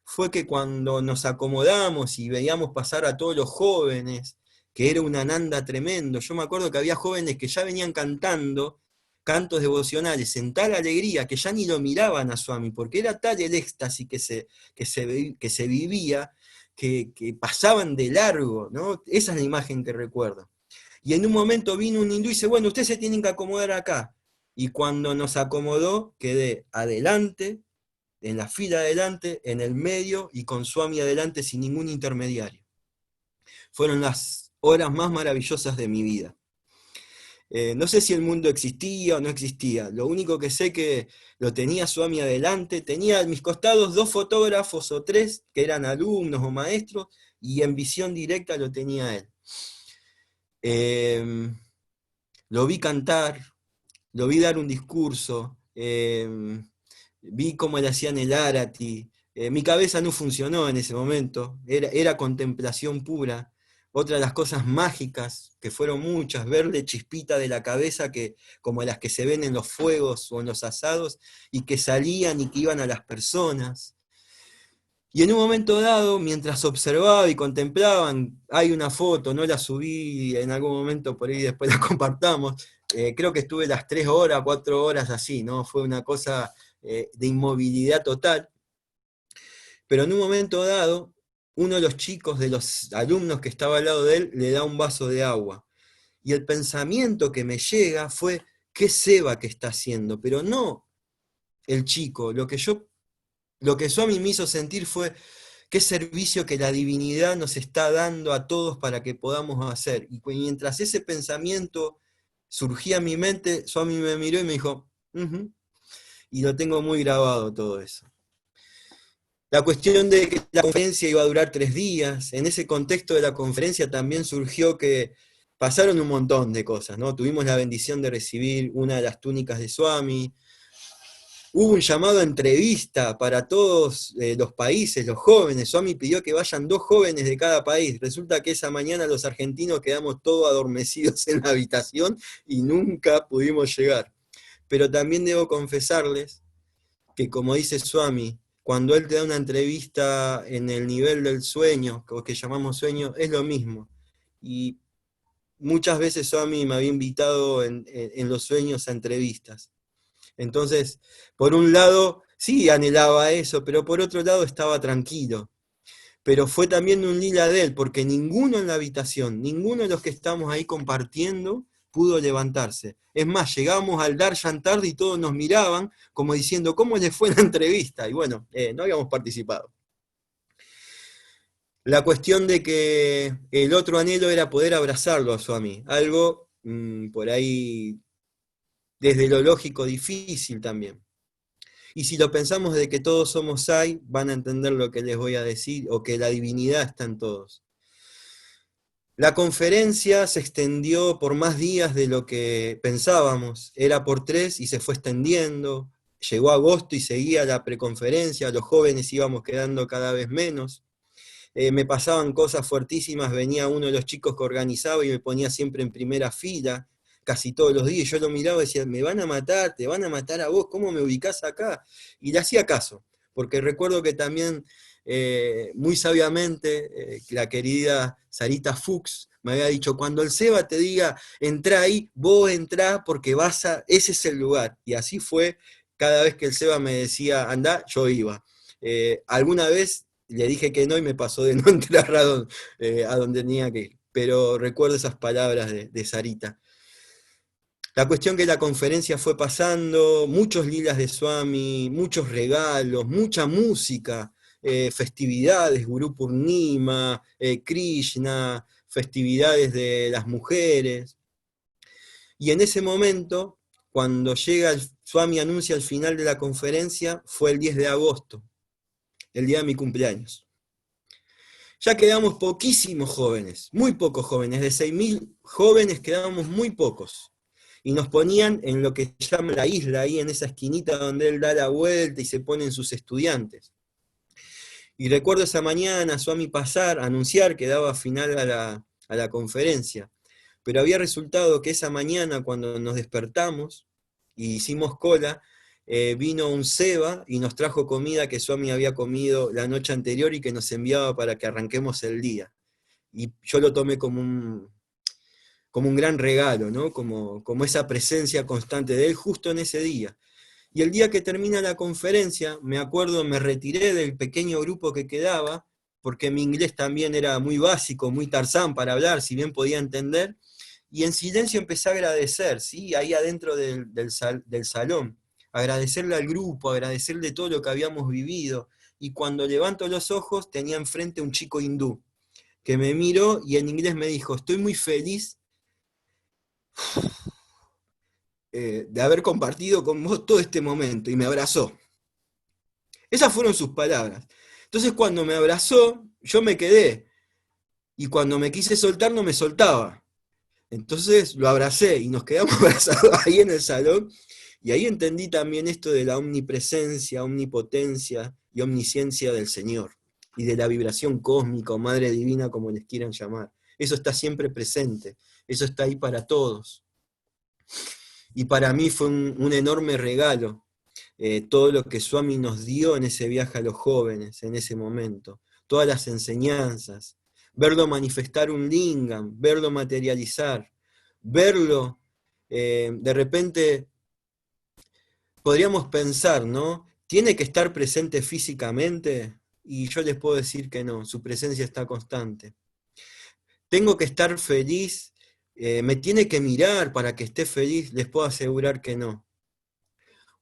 fue que cuando nos acomodamos y veíamos pasar a todos los jóvenes, que era un ananda tremendo, yo me acuerdo que había jóvenes que ya venían cantando cantos devocionales en tal alegría que ya ni lo miraban a Swami, porque era tal el éxtasis que se vivía, que pasaban de largo, ¿no? Esa es la imagen que recuerdo. Y en un momento vino un hindú y dice, bueno, ustedes se tienen que acomodar acá. Y cuando nos acomodó, quedé adelante, en la fila adelante, en el medio y con Swami adelante sin ningún intermediario. Fueron las horas más maravillosas de mi vida. No sé si el mundo existía o no existía. Lo único que sé que lo tenía Swami adelante. Tenía a mis costados 2 fotógrafos o 3 que eran alumnos o maestros, y en visión directa lo tenía él. Lo vi cantar, lo vi dar un discurso, vi cómo le hacían el arati. Mi cabeza no funcionó en ese momento, era contemplación pura. Otra de las cosas mágicas, que fueron muchas, verle chispita de la cabeza como las que se ven en los fuegos o en los asados, y que salían y que iban a las personas. Y en un momento dado, mientras observaba y contemplaban, hay una foto, no la subí en algún momento, por ahí después la compartamos, creo que estuve las 3 horas, 4 horas así, ¿no? Fue una cosa de inmovilidad total. Pero en un momento dado, uno de los chicos, de los alumnos que estaba al lado de él, le da un vaso de agua. Y el pensamiento que me llega fue, ¿qué Seba que está haciendo? Pero no el chico, lo que Swami me hizo sentir fue qué servicio que la divinidad nos está dando a todos para que podamos hacer. Y mientras ese pensamiento surgía en mi mente, Swami me miró y me dijo, "Ujú", y lo tengo muy grabado todo eso. La cuestión de que la conferencia iba a durar 3 días, en ese contexto de la conferencia también surgió que pasaron un montón de cosas, ¿no? Tuvimos la bendición de recibir una de las túnicas de Swami. Hubo un llamado a entrevista para todos los países, los jóvenes. Swami pidió que vayan 2 jóvenes de cada país. Resulta que esa mañana los argentinos quedamos todos adormecidos en la habitación y nunca pudimos llegar. Pero también debo confesarles que, como dice Swami, cuando él te da una entrevista en el nivel del sueño, o que llamamos sueño, es lo mismo. Y muchas veces Swami me había invitado en los sueños a entrevistas. Entonces, por un lado, sí anhelaba eso, pero por otro lado estaba tranquilo. Pero fue también un lila de él, porque ninguno en la habitación, ninguno de los que estamos ahí compartiendo, pudo levantarse. Es más, llegamos al Darshan tarde y todos nos miraban como diciendo, ¿cómo les fue la entrevista? Y bueno, no habíamos participado. La cuestión de que el otro anhelo era poder abrazarlo a Swami, algo por ahí desde lo lógico difícil también. Y si lo pensamos de que todos somos Sai, van a entender lo que les voy a decir, o que la divinidad está en todos. La conferencia se extendió por más días de lo que pensábamos, era por 3 y se fue extendiendo, llegó agosto y seguía la preconferencia, los jóvenes íbamos quedando cada vez menos. Me pasaban cosas fuertísimas, venía uno de los chicos que organizaba y me ponía siempre en primera fila, casi todos los días, yo lo miraba y decía, me van a matar, te van a matar a vos, ¿cómo me ubicás acá? Y le hacía caso, porque recuerdo que también, muy sabiamente, la querida Sarita Fuchs me había dicho, cuando el Seba te diga, entrá ahí, vos entrá porque ese es el lugar. Y así fue, cada vez que el Seba me decía, andá, yo iba. Alguna vez le dije que no y me pasó de no entrar a donde tenía que ir. Pero recuerdo esas palabras de Sarita. La cuestión que la conferencia fue pasando, muchos lilas de Swami, muchos regalos, mucha música, festividades, Guru Purnima, Krishna, festividades de las mujeres. Y en ese momento, cuando Swami anuncia el final de la conferencia, fue el 10 de agosto, el día de mi cumpleaños. Ya quedamos poquísimos jóvenes, muy pocos jóvenes, de 6.000 jóvenes quedábamos muy pocos. Y nos ponían en lo que se llama la isla, ahí en esa esquinita donde él da la vuelta y se ponen sus estudiantes. Y recuerdo esa mañana, Swami pasar, anunciar que daba final a la conferencia. Pero había resultado que esa mañana, cuando nos despertamos y hicimos cola, vino un Seba y nos trajo comida que Swami había comido la noche anterior y que nos enviaba para que arranquemos el día. Y yo lo tomé como un gran regalo, ¿no? Como esa presencia constante de él justo en ese día. Y el día que termina la conferencia, me acuerdo, me retiré del pequeño grupo que quedaba, porque mi inglés también era muy básico, muy Tarzán para hablar, si bien podía entender, y en silencio empecé a agradecer, ¿sí? Ahí adentro del salón, agradecerle al grupo, agradecerle todo lo que habíamos vivido, y cuando levanto los ojos tenía enfrente un chico hindú, que me miró y en inglés me dijo, estoy muy feliz de haber compartido con vos todo este momento, y me abrazó. Esas fueron sus palabras. Entonces cuando me abrazó, yo me quedé, y cuando me quise soltar no me soltaba. Entonces lo abracé y nos quedamos abrazados ahí en el salón, y ahí entendí también esto de la omnipresencia, omnipotencia y omnisciencia del Señor, y de la vibración cósmica o Madre Divina, como les quieran llamar. Eso está siempre presente, eso está ahí para todos. Y para mí fue un enorme regalo, todo lo que Swami nos dio en ese viaje a los jóvenes, en ese momento, todas las enseñanzas, verlo manifestar un lingam, verlo materializar, verlo, de repente podríamos pensar, ¿no? ¿Tiene que estar presente físicamente? Y yo les puedo decir que no, su presencia está constante. ¿Tengo que estar feliz? ¿Me tiene que mirar para que esté feliz? Les puedo asegurar que no.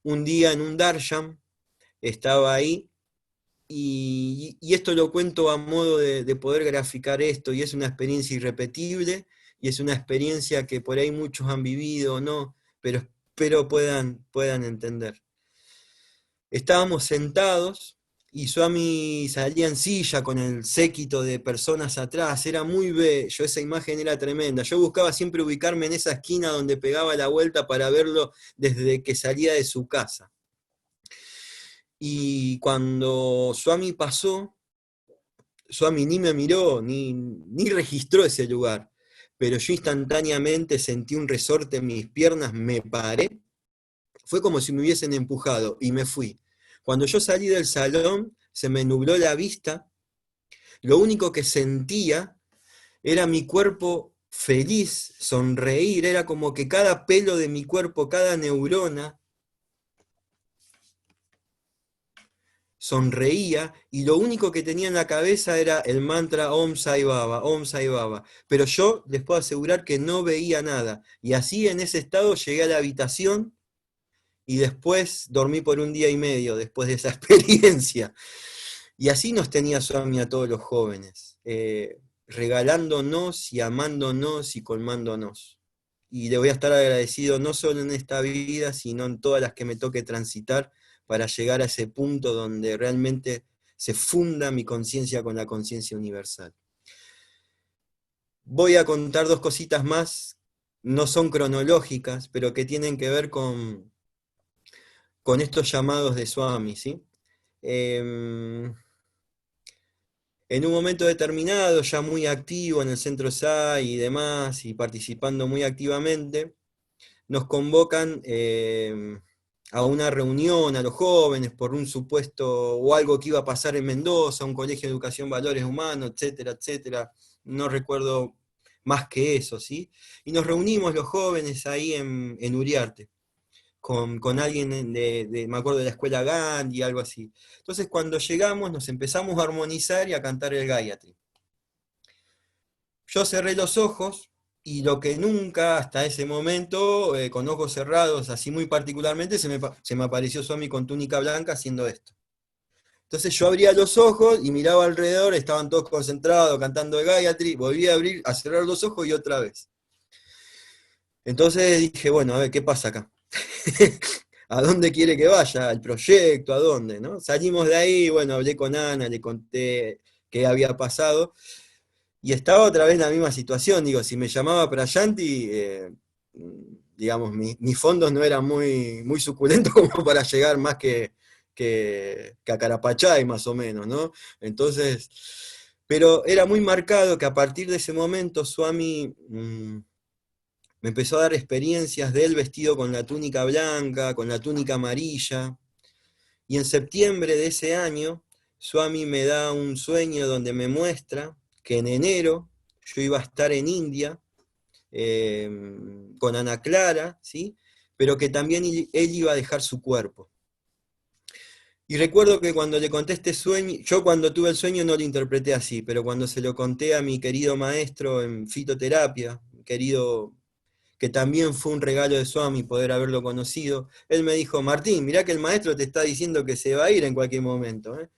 Un día en un darshan estaba ahí, y esto lo cuento a modo de poder graficar esto, y es una experiencia irrepetible, y es una experiencia que por ahí muchos han vivido o no, pero espero puedan entender. Estábamos sentados, y Swami salía en silla con el séquito de personas atrás, era muy bello, esa imagen era tremenda. Yo buscaba siempre ubicarme en esa esquina donde pegaba la vuelta para verlo desde que salía de su casa. Y cuando Swami pasó, Swami ni me miró, ni registró ese lugar, pero yo instantáneamente sentí un resorte en mis piernas, me paré, fue como si me hubiesen empujado, y me fui. Cuando yo salí del salón, se me nubló la vista, lo único que sentía era mi cuerpo feliz, sonreír, era como que cada pelo de mi cuerpo, cada neurona, sonreía, y lo único que tenía en la cabeza era el mantra Om Sai Baba, Om Sai Baba. Pero yo les puedo asegurar que no veía nada. Y así, en ese estado, llegué a la habitación, y después dormí por 1 día y medio después de esa experiencia. Y así nos tenía Swami a todos los jóvenes, regalándonos y amándonos y colmándonos. Y le voy a estar agradecido no solo en esta vida, sino en todas las que me toque transitar, para llegar a ese punto donde realmente se funda mi conciencia con la conciencia universal. Voy a contar 2 cositas más, no son cronológicas, pero que tienen que ver con estos llamados de Swami, ¿sí? En un momento determinado, ya muy activo en el centro SAI y demás, y participando muy activamente, nos convocan a una reunión a los jóvenes por un supuesto, o algo que iba a pasar en Mendoza, un colegio de educación, valores humanos, etcétera, etcétera. No recuerdo más que eso, ¿sí? Y nos reunimos los jóvenes ahí en Uriarte, con alguien me acuerdo, de la escuela Gandhi, algo así. Entonces cuando llegamos nos empezamos a armonizar y a cantar el Gayatri. Yo cerré los ojos, y lo que nunca hasta ese momento, con ojos cerrados, así muy particularmente, se me apareció Swami con túnica blanca haciendo esto. Entonces yo abría los ojos y miraba alrededor, estaban todos concentrados cantando el Gayatri, volví a abrir, a cerrar los ojos, y otra vez. Entonces dije, bueno, a ver, ¿qué pasa acá? ¿A dónde quiere que vaya? ¿Al proyecto? ¿A dónde? ¿No? Salimos de ahí, bueno, hablé con Ana, le conté qué había pasado, y estaba otra vez en la misma situación. Digo, si me llamaba Prayanti, digamos, mis fondos no eran muy suculentos como para llegar más que a Carapachay, más o menos, ¿no? Entonces, pero era muy marcado que a partir de ese momento Swami me empezó a dar experiencias de él vestido con la túnica blanca, con la túnica amarilla, y en septiembre de ese año, Swami me da un sueño donde me muestra que en enero yo iba a estar en India, con Ana Clara, ¿sí? Pero que también él iba a dejar su cuerpo. Y recuerdo que cuando le conté este sueño, yo cuando tuve el sueño no lo interpreté así, pero cuando se lo conté a mi querido maestro en fitoterapia, querido, que también fue un regalo de Swami poder haberlo conocido, él me dijo: Martín, mirá que el maestro te está diciendo que se va a ir en cualquier momento, ¿eh?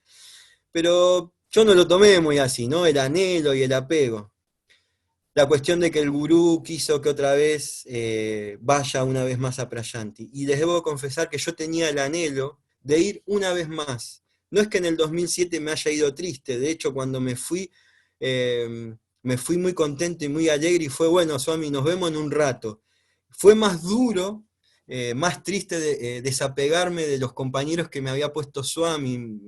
Pero yo no lo tomé muy así, ¿no? El anhelo y el apego. la cuestión de que el gurú quiso que otra vez vaya una vez más a Prayanti. Y les debo confesar que yo tenía el anhelo de ir una vez más. No es que en el 2007 me haya ido triste, de hecho cuando me fui muy contento y muy alegre y fue, bueno, Swami, nos vemos en un rato. Fue más duro, más triste desapegarme de los compañeros que me había puesto Swami,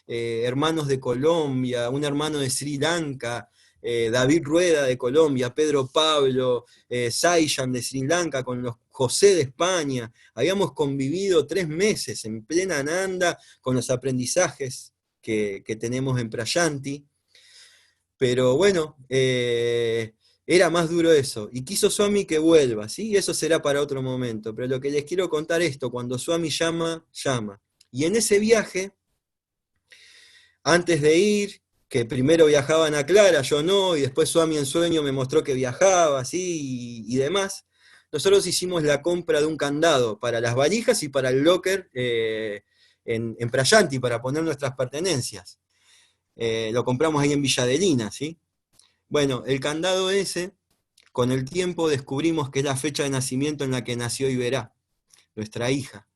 hermanos de Colombia, un hermano de Sri Lanka, David Rueda de Colombia, Pedro Pablo, Saiyan de Sri Lanka, con los José de España. Habíamos convivido 3 meses en plena Nanda con los aprendizajes que tenemos en Prayanti. Pero bueno, era más duro eso. Y quiso Swami que vuelva, ¿sí? Eso será para otro momento. Pero lo que les quiero contar es esto, cuando Swami llama, llama. Y en ese viaje, antes de ir, que primero viajaban a Clara, yo no, y después Swami en sueño me mostró que viajaba, así y demás. Nosotros hicimos la compra de un candado para las valijas y para el locker en Prayanti, para poner nuestras pertenencias. Lo compramos ahí en Villa Adelina, ¿sí? Bueno, el candado ese, con el tiempo descubrimos que es la fecha de nacimiento en la que nació Iberá, nuestra hija.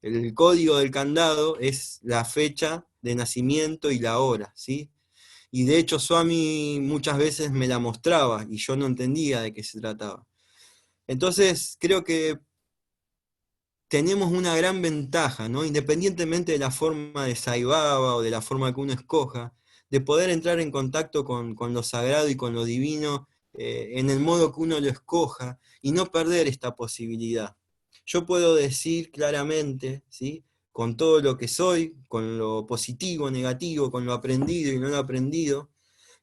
El código del candado es la fecha de nacimiento y la hora, ¿sí? Y de hecho Swami muchas veces me la mostraba y yo no entendía de qué se trataba. Entonces creo que tenemos una gran ventaja, ¿no? Independientemente de la forma de Sai Baba o de la forma que uno escoja, de poder entrar en contacto con lo sagrado y con lo divino en el modo que uno lo escoja y no perder esta posibilidad. Yo puedo decir claramente, ¿sí? Con todo lo que soy, con lo positivo, negativo, con lo aprendido y no lo aprendido,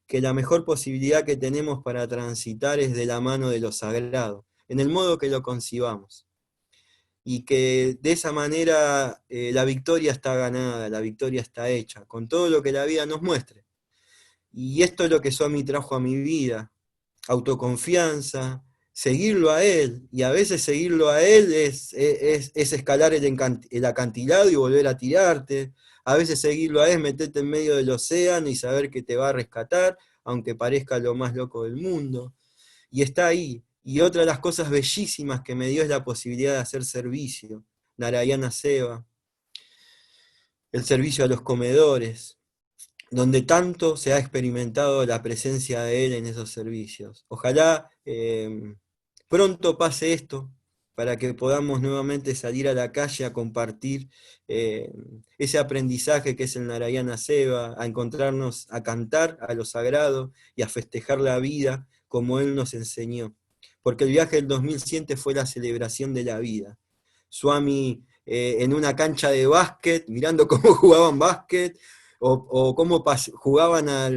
que la mejor posibilidad que tenemos para transitar es de la mano de lo sagrado, en el modo que lo concibamos. Y que de esa manera la victoria está ganada, la victoria está hecha, con todo lo que la vida nos muestre. Y esto es lo que Swami trajo a mi vida, autoconfianza, seguirlo a él, y a veces seguirlo a él es escalar el acantilado y volver a tirarte, a veces seguirlo a él es meterte en medio del océano y saber que te va a rescatar, aunque parezca lo más loco del mundo, y está ahí. Y otra de las cosas bellísimas que me dio es la posibilidad de hacer servicio, Narayana Seva, el servicio a los comedores, donde tanto se ha experimentado la presencia de él en esos servicios. Ojalá pronto pase esto, para que podamos nuevamente salir a la calle a compartir ese aprendizaje que es el Narayana Seva, a encontrarnos, a cantar a lo sagrado y a festejar la vida como él nos enseñó. Porque el viaje del 2100 fue la celebración de la vida. Swami en una cancha de básquet, mirando cómo jugaban básquet, o cómo jugaban a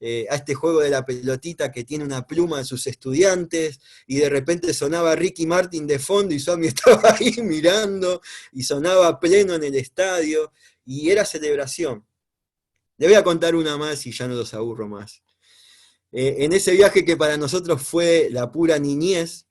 este juego de la pelotita que tiene una pluma de sus estudiantes, y de repente sonaba Ricky Martin de fondo y Swami estaba ahí mirando, y sonaba pleno en el estadio, y era celebración. Le voy a contar una más y ya no los aburro más. En ese viaje que para nosotros fue la pura niñez,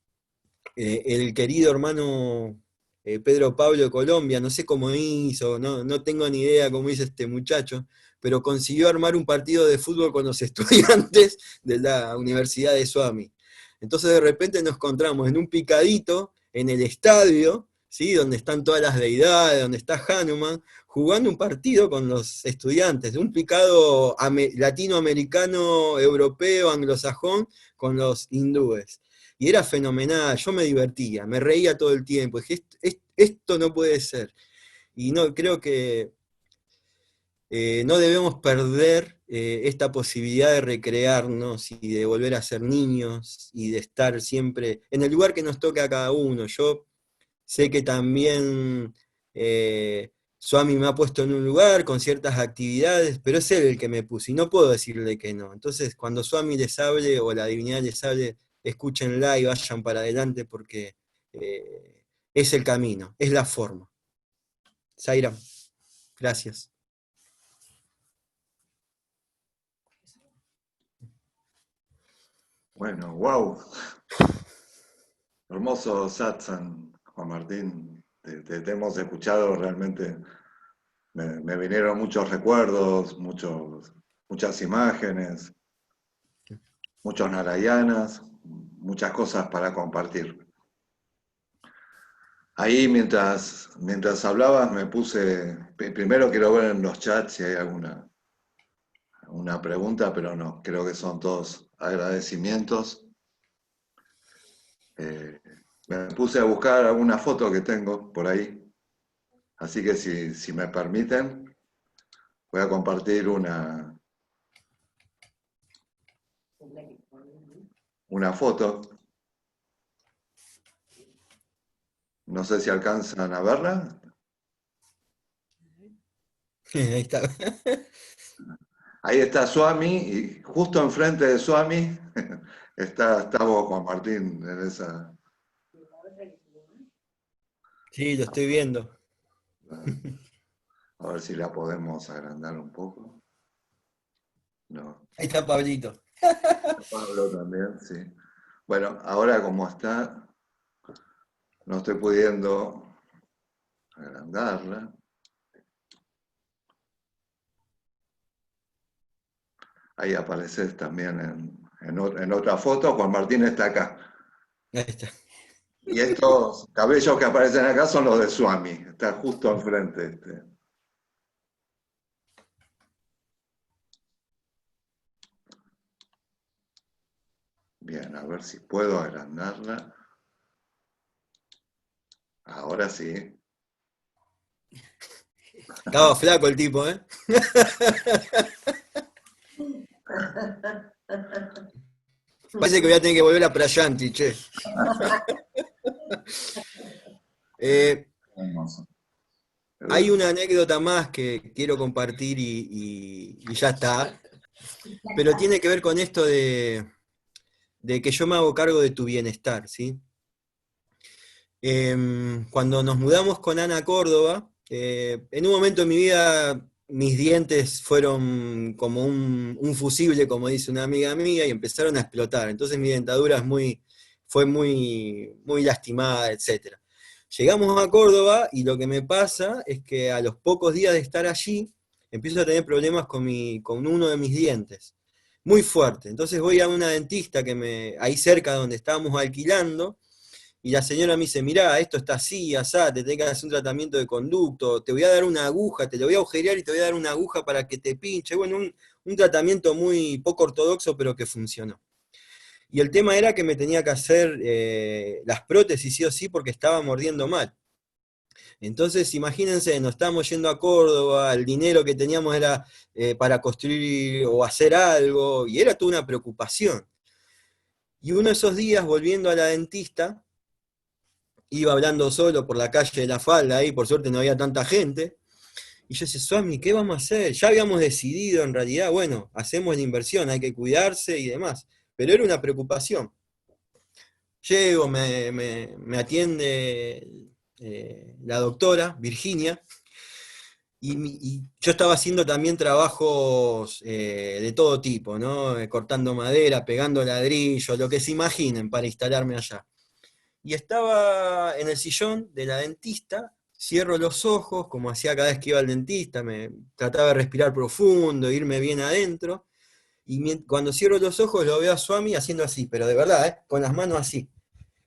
el querido hermano Pedro Pablo de Colombia, no sé cómo hizo, no tengo ni idea cómo hizo este muchacho, pero consiguió armar un partido de fútbol con los estudiantes de la Universidad de Swami. Entonces de repente nos encontramos en un picadito, en el estadio, ¿sí? Donde están todas las deidades, donde está Hanuman, jugando un partido con los estudiantes, un picado latinoamericano, europeo, anglosajón, con los hindúes. Y era fenomenal, yo me divertía, me reía todo el tiempo, dije, esto no puede ser. Y no, creo que no debemos perder esta posibilidad de recrearnos y de volver a ser niños y de estar siempre en el lugar que nos toque a cada uno. Yo sé que también Swami me ha puesto en un lugar con ciertas actividades, pero es él el que me puso y no puedo decirle que no. Entonces, cuando Swami les hable o la divinidad les hable, escúchenla y vayan para adelante porque es el camino, es la forma. Zaira, gracias. Bueno, wow. Hermoso satsang, Juan Martín. Te hemos escuchado realmente. Me vinieron muchos recuerdos, muchas imágenes, muchos narayanas. muchas cosas para compartir. Ahí mientras hablabas me puse, primero quiero ver en los chats si hay alguna pregunta, pero no, creo que son todos agradecimientos. Me puse a buscar alguna foto que tengo por ahí, así que si me permiten, voy a compartir una foto. No sé si alcanzan a verla. Ahí está. Ahí está Swami, y justo enfrente de Swami está vos, Juan Martín, en esa. Sí, lo estoy viendo. A ver si la podemos agrandar un poco. No. Ahí está Pablito. Pablo también, sí. Bueno, ahora como está, no estoy pudiendo agrandarla. Ahí apareces también en otra foto. Juan Martín está acá. Ahí está. Y estos cabellos que aparecen acá son los de Swami. Está justo enfrente. Bien, a ver si puedo agrandarla. Ahora sí. Estaba flaco el tipo, ¿eh? Parece que voy a tener que volver a Prayanti, che. Hermoso. Hay una anécdota más que quiero compartir y ya está, pero tiene que ver con esto de que yo me hago cargo de tu bienestar, ¿sí? Cuando nos mudamos con Ana a Córdoba, en un momento de mi vida mis dientes fueron como un fusible, como dice una amiga mía, y empezaron a explotar. Entonces mi dentadura fue muy lastimada, etc. Llegamos a Córdoba y lo que me pasa es que a los pocos días de estar allí, empiezo a tener problemas con uno de mis dientes, muy fuerte. Entonces voy a una dentista ahí cerca donde estábamos alquilando, y la señora me dice, mirá, esto está así, asá, te tenés que hacer un tratamiento de conducto, te voy a dar una aguja, te lo voy a agujerear y te voy a dar una aguja para que te pinche. Bueno, un tratamiento muy poco ortodoxo, pero que funcionó. Y el tema era que me tenía que hacer las prótesis sí o sí porque estaba mordiendo mal. Entonces, imagínense, nos estábamos yendo a Córdoba, el dinero que teníamos era para construir o hacer algo, y era toda una preocupación. Y uno de esos días, volviendo a la dentista, iba hablando solo por la calle de La Falda, ahí por suerte no había tanta gente, y yo decía, Swami, ¿qué vamos a hacer? Ya habíamos decidido en realidad, bueno, hacemos la inversión, hay que cuidarse y demás, pero era una preocupación. Llego, me atiende la doctora, Virginia, y yo estaba haciendo también trabajos de todo tipo, ¿no? Cortando madera, pegando ladrillos, lo que se imaginen para instalarme allá. Y estaba en el sillón de la dentista, cierro los ojos, como hacía cada vez que iba al dentista, me trataba de respirar profundo, irme bien adentro, y cuando cierro los ojos lo veo a Swami haciendo así, pero de verdad, con las manos así,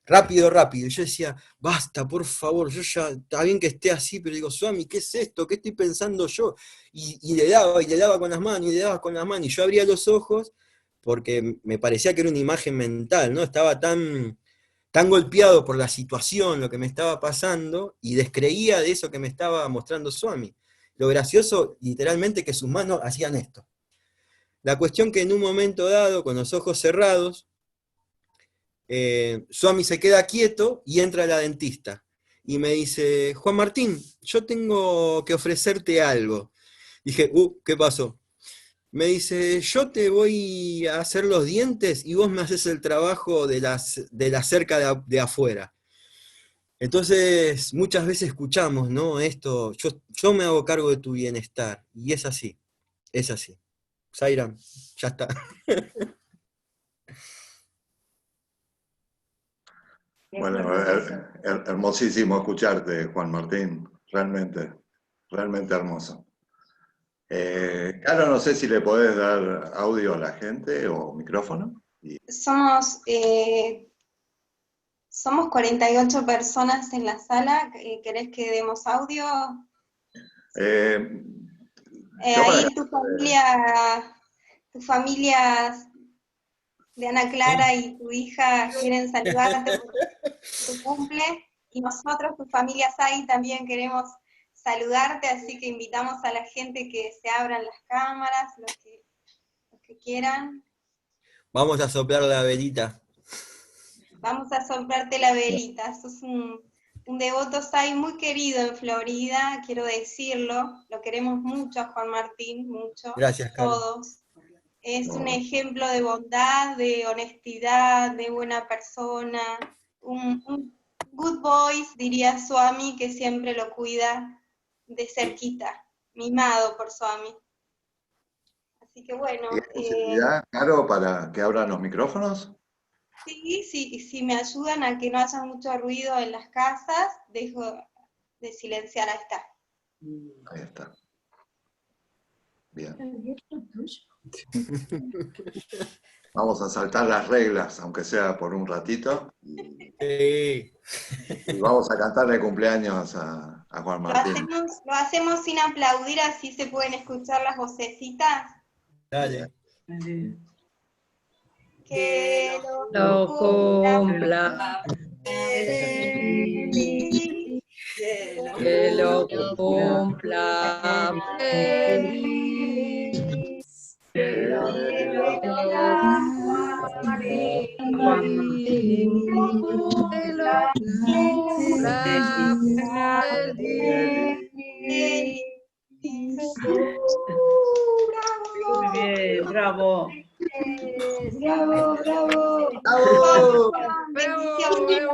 rápido, rápido. Y yo decía, basta, por favor, yo ya, está bien que esté así, pero digo, Swami, ¿qué es esto? ¿Qué estoy pensando yo? Y le daba con las manos, y le daba con las manos, y yo abría los ojos, porque me parecía que era una imagen mental, ¿no? Estaba tan golpeado por la situación, lo que me estaba pasando, y descreía de eso que me estaba mostrando Swami. Lo gracioso, literalmente, que sus manos hacían esto. La cuestión que en un momento dado, con los ojos cerrados, Swami se queda quieto y entra la dentista. Y me dice, Juan Martín, yo tengo que ofrecerte algo. Dije, ¿qué pasó? Me dice, yo te voy a hacer los dientes y vos me haces el trabajo de la cerca de afuera. Entonces, muchas veces escuchamos, ¿no? Esto, yo me hago cargo de tu bienestar. Y es así, es así. Zairam, ya está. Bueno, hermosísimo escucharte, Juan Martín. Realmente, realmente hermoso. Caro, no sé si le podés dar audio a la gente o micrófono. Somos Somos 48 personas en la sala. ¿Querés que demos audio? Yo para Ahí tus familias de Ana Clara y tu hija quieren saludarte por tu cumple, y nosotros, tu familia Sai, también queremos saludarte, así que invitamos a la gente que se abran las cámaras, los que quieran. Vamos a soplar la velita. Vamos a soplarte la velita. Sos un devoto Sai muy querido en Florida, quiero decirlo. Lo queremos mucho a Juan Martín, mucho. Gracias, Carlos. Todos. Es un ejemplo de bondad, de honestidad, de buena persona. Un good boy, diría Swami, que siempre lo cuida de cerquita. Mimado por Swami. Así que bueno. ¿Y hay posibilidad, Caro, para que abran los micrófonos? Sí, si me ayudan a que no haya mucho ruido en las casas, dejo de silenciar. Ahí está. Ahí está. Bien. Vamos a saltar las reglas, aunque sea por un ratito. Sí. Y vamos a cantarle cumpleaños a Juan Martín. Lo hacemos sin aplaudir, así se pueden escuchar las vocecitas. Dale. Que lo cumpla feliz. que lo cumpla feliz, que lo cumpla feliz, que lo cumpla feliz. Muy bien, bravo. Bravo. ¡Bravo! Bendiciones,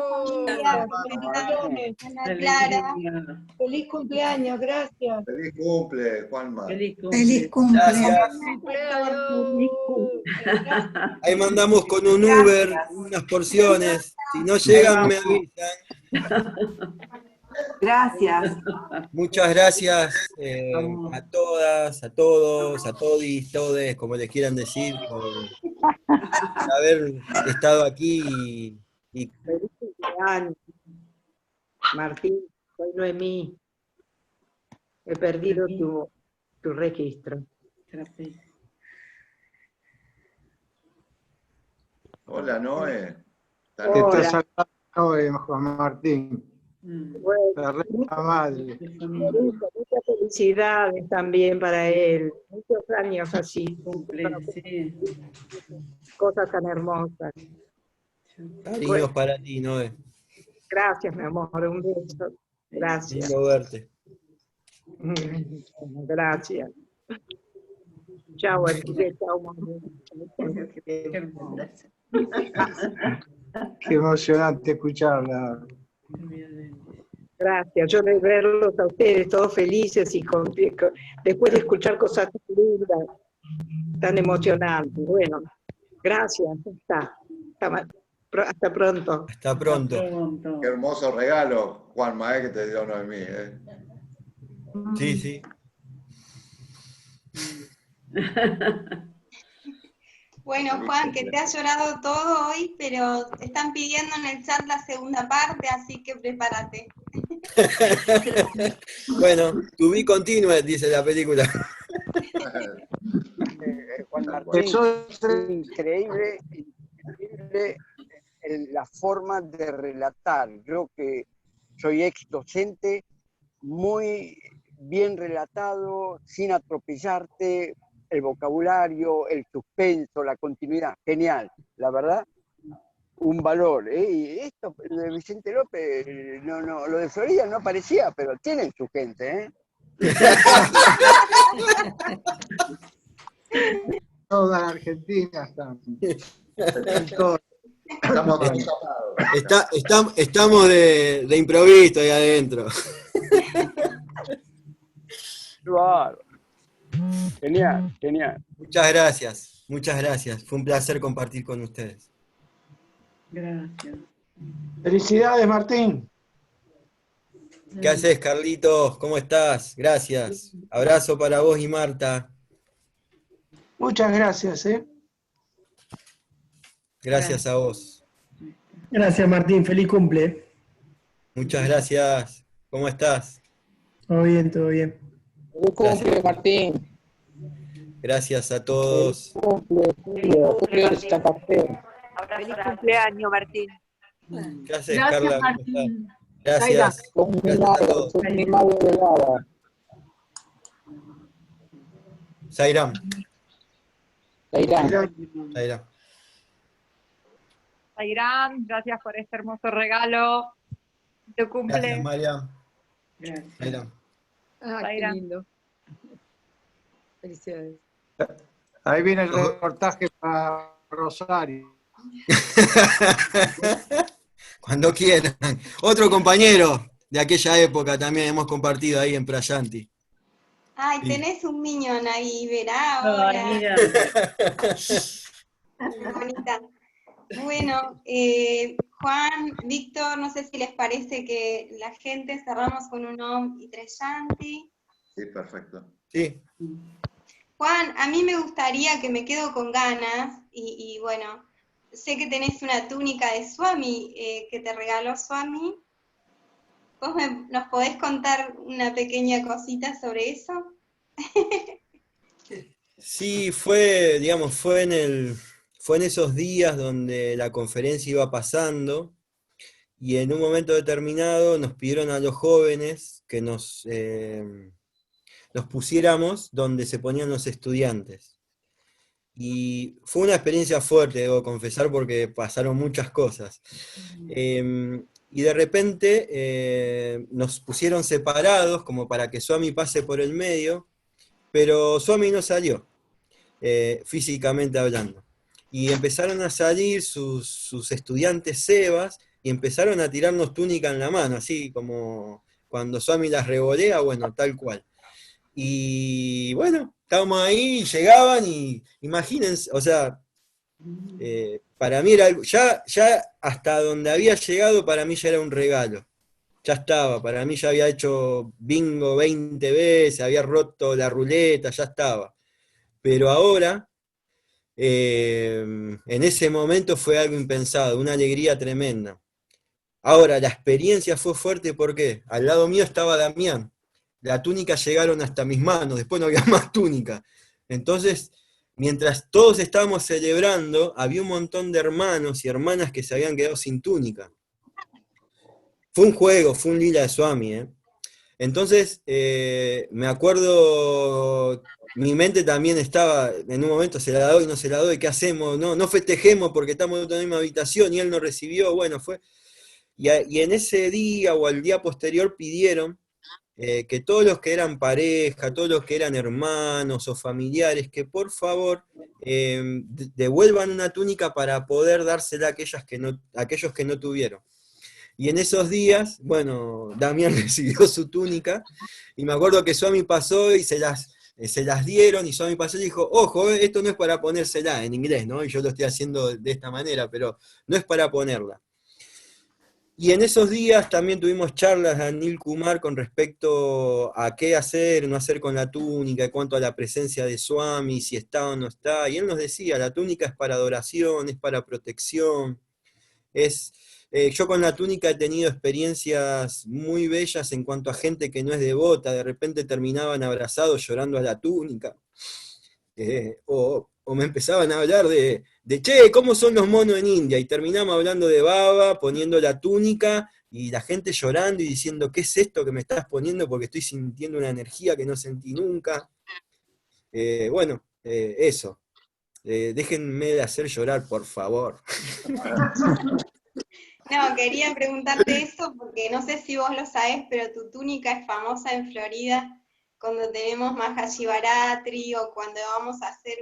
Ana Clara. Feliz cumpleaños, gracias. Feliz cumple, Juanma. Feliz cumple. Feliz cumple. Gracias. Ahí mandamos con un Uber unas porciones. Si no llegan, me avisan. Gracias. Muchas gracias a todas, a todos, a todis, todes, como les quieran decir, por haber estado aquí y Feliz cumpleaños. Martín, soy Noemí. He perdido tu registro. Hola, Noé. Te Hola. está saludando Juan Martín, Bueno, la reina madre. muchas felicidades también para él. Muchos años así. Sí. Cosas tan hermosas. cariños para ti, Noé. Gracias, mi amor. Un beso. Gracias. Lindo verte. Gracias. Chao, Enrique. Chao, mamá. Qué hermoso. Qué emocionante escucharla. Gracias. Yo de verlos a ustedes todos felices y después de escuchar cosas tan lindas, tan emocionantes. Bueno, gracias. Hasta pronto. Hasta pronto. Pronto. Qué hermoso regalo, Juanma, que te dio Noemí. Sí, sí. Bueno, Juan, que te has llorado todo hoy, pero te están pidiendo en el chat la segunda parte, así que prepárate. Bueno, to be continued, dice la película. Juan Martín, Eso es increíble la forma de relatar. Yo que soy ex docente, muy bien relatado, sin atropellarte, el vocabulario, el suspenso, la continuidad, genial, la verdad, un valor. Y esto de Vicente López, no, lo de Florida no parecía, pero tienen su gente, toda la Argentina están. Estamos Estamos de improviso ahí adentro. Claro. Genial, genial. Muchas gracias, muchas gracias. Fue un placer compartir con ustedes. Gracias. Felicidades, Martín. ¿Qué haces, Carlitos? ¿Cómo estás? Gracias. Abrazo para vos y Marta. Muchas gracias, Gracias a vos. Gracias, Martín. Feliz cumple. Muchas gracias. ¿Cómo estás? Todo bien, todo bien. Feliz cumple, Martín. Gracias a Feliz todos. cumple, Julio de Santa Fe. Feliz cumpleaños, Martín. ¿Qué haces, Gracias, Carla? ¿Cómo estás? Martín. Gracias. Sos mi Gracias a madre, todos. sos mi madre velada. Zairam. Zairán. Zairam. Zairán, gracias por este hermoso regalo. Tu cumple. Gracias, Mariam. Gracias. Zairam. Ah, qué Zaira. lindo. Felicidades. Ahí viene el reportaje para Rosario. Cuando quieran. Otro compañero de aquella época también hemos compartido ahí en Prayanti. Ay, Sí. tenés un minion ahí, verá Ay, ahora. mira. Qué bonita. Bueno, Juan, Víctor, no sé si les parece que la gente cerramos con un Om y 3 Yanti. Sí, perfecto. Sí. Juan, a mí me gustaría que me quedo con ganas, y bueno, sé que tenés una túnica de Swami que te regaló Swami. ¿Vos nos podés contar una pequeña cosita sobre eso? Sí, fue, digamos, fue en esos días donde la conferencia iba pasando y en un momento determinado nos pidieron a los jóvenes que nos pusiéramos donde se ponían los estudiantes. Y fue una experiencia fuerte, debo confesar, porque pasaron muchas cosas. Y de repente nos pusieron separados como para que Swami pase por el medio, pero Swami no salió, físicamente hablando. Y empezaron a salir sus estudiantes sebas y empezaron a tirarnos túnica en la mano, así como cuando Swami las revolea, bueno, tal cual. Y bueno, estábamos ahí, llegaban y imagínense, o sea, para mí era algo, ya hasta donde había llegado, para mí ya era un regalo. Ya estaba, para mí ya había hecho bingo 20 veces, había roto la ruleta, ya estaba. Pero ahora, en ese momento fue algo impensado, una alegría tremenda. Ahora, la experiencia fue fuerte porque al lado mío estaba Damián. La túnica llegaron hasta mis manos, después no había más túnica. Entonces, mientras todos estábamos celebrando, había un montón de hermanos y hermanas que se habían quedado sin túnica. Fue un juego, fue un lila de Swami, ¿eh? Entonces, me acuerdo, mi mente también estaba, en un momento, se la doy, no se la doy, ¿qué hacemos? No festejemos porque estamos en la misma habitación y él no recibió, bueno, fue... Y en ese día o al día posterior pidieron que todos los que eran pareja, todos los que eran hermanos o familiares, que por favor devuelvan una túnica para poder dársela a aquellos que no tuvieron. Y en esos días, bueno, Damián recibió su túnica, y me acuerdo que Swami pasó y se las dieron, y Swami pasó y dijo, ojo, esto no es para ponérsela, en inglés, ¿no? Y yo lo estoy haciendo de esta manera, pero no es para ponerla. Y en esos días también tuvimos charlas de Anil Kumar con respecto a qué hacer, no hacer con la túnica, en cuanto a la presencia de Swami, si está o no está. Y él nos decía, la túnica es para adoración, es para protección. Yo con la túnica he tenido experiencias muy bellas en cuanto a gente que no es devota, de repente terminaban abrazados llorando a la túnica. O me empezaban a hablar de che, ¿cómo son los monos en India? Y terminamos hablando de Baba, poniendo la túnica, y la gente llorando y diciendo, ¿qué es esto que me estás poniendo? Porque estoy sintiendo una energía que no sentí nunca. Eso. Déjenme de hacer llorar, por favor. No, quería preguntarte eso porque no sé si vos lo sabés, pero tu túnica es famosa en Florida cuando tenemos Mahashivaratri o cuando vamos a hacer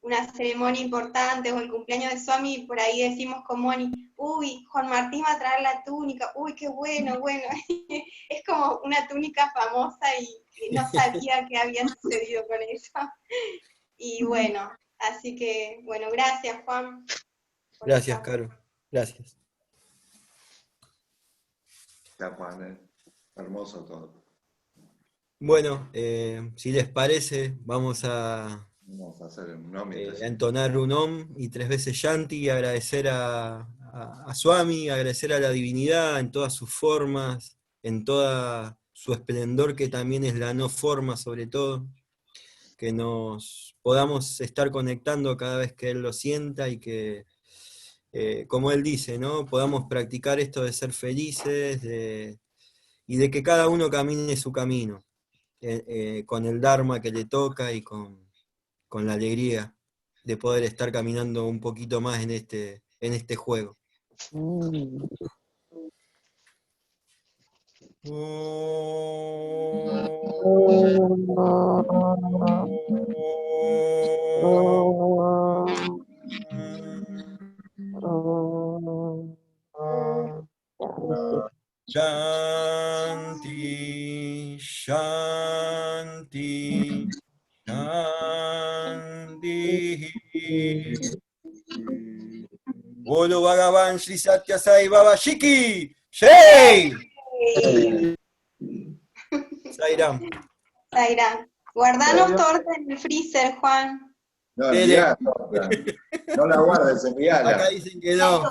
una ceremonia importante o el cumpleaños de Swami, por ahí decimos con Moni, uy, Juan Martín va a traer la túnica, uy, qué bueno. Es como una túnica famosa y no sabía qué había sucedido con eso. Y bueno, así que, bueno, gracias, Juan. Gracias, Caro. Gracias. Ya, Juan, hermoso todo. Bueno, si les parece, vamos a Vamos a hacer un Om y a 3 entonar un Om y 3 veces Yanti y agradecer a a Swami, agradecer a la divinidad en todas sus formas, en toda su esplendor, que también es la no forma sobre todo, que nos podamos estar conectando cada vez que Él lo sienta y que, como Él dice, ¿no? Podamos practicar esto de ser felices y de que cada uno camine su camino, con el Dharma que le toca y con la alegría de poder estar caminando un poquito más en este juego. Shanti, Shanti, Shanti. Bolo Bhagavan Sri Satya Sai Baba Shiki. Shei. Sairam. Zaira, guardanos torta en el freezer, Juan. No, enviá, no la guardes, enviala. Acá dicen que no.